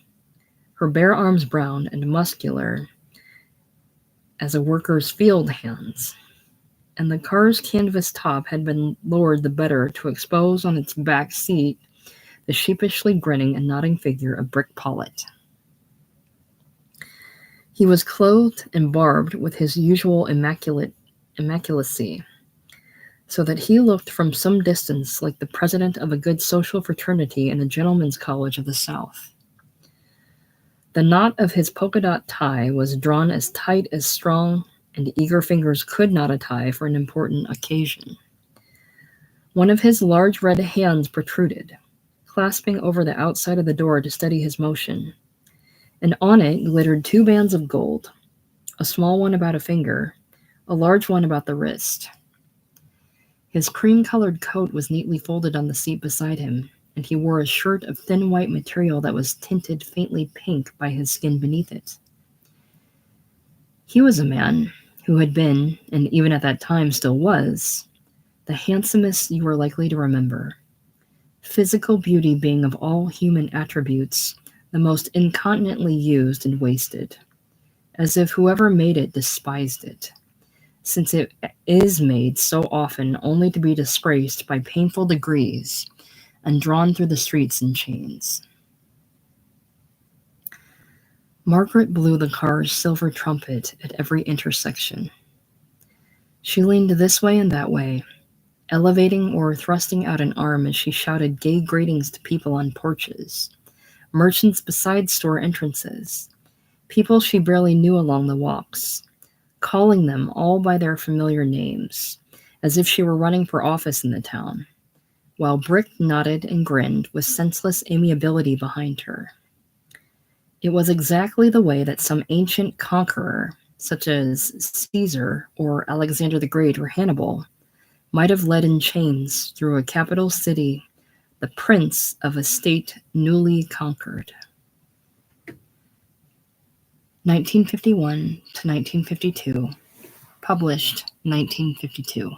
her bare arms brown and muscular as a worker's field hand's. and the car's canvas top had been lowered the better to expose on its back seat the sheepishly grinning and nodding figure of Brick Paulett. He was clothed and barbed with his usual immaculacy, so that he looked from some distance like the president of a good social fraternity in a gentleman's college of the South. The knot of his polka-dot tie was drawn as tight as strong and eager fingers could knot a tie for an important occasion. One of his large red hands protruded, clasping over the outside of the door to steady his motion, and on it glittered 2 bands of gold, a small one about a finger, a large one about the wrist. His cream-colored coat was neatly folded on the seat beside him, and he wore a shirt of thin white material that was tinted faintly pink by his skin beneath it. He was a man who had been, and even at that time still was, the handsomest you were likely to remember, physical beauty being of all human attributes the most incontinently used and wasted, as if whoever made it despised it, since it is made so often only to be disgraced by painful degrees and drawn through the streets in chains. Margaret blew the car's silver trumpet at every intersection. She leaned this way and that way, elevating or thrusting out an arm as she shouted gay greetings to people on porches, merchants beside store entrances, people she barely knew along the walks, calling them all by their familiar names, as if she were running for office in the town, while Brick nodded and grinned with senseless amiability behind her. It was exactly the way that some ancient conqueror, such as Caesar or Alexander the Great or Hannibal, might have led in chains through a capital city, the prince of a state newly conquered. 1951 to 1952, published 1952.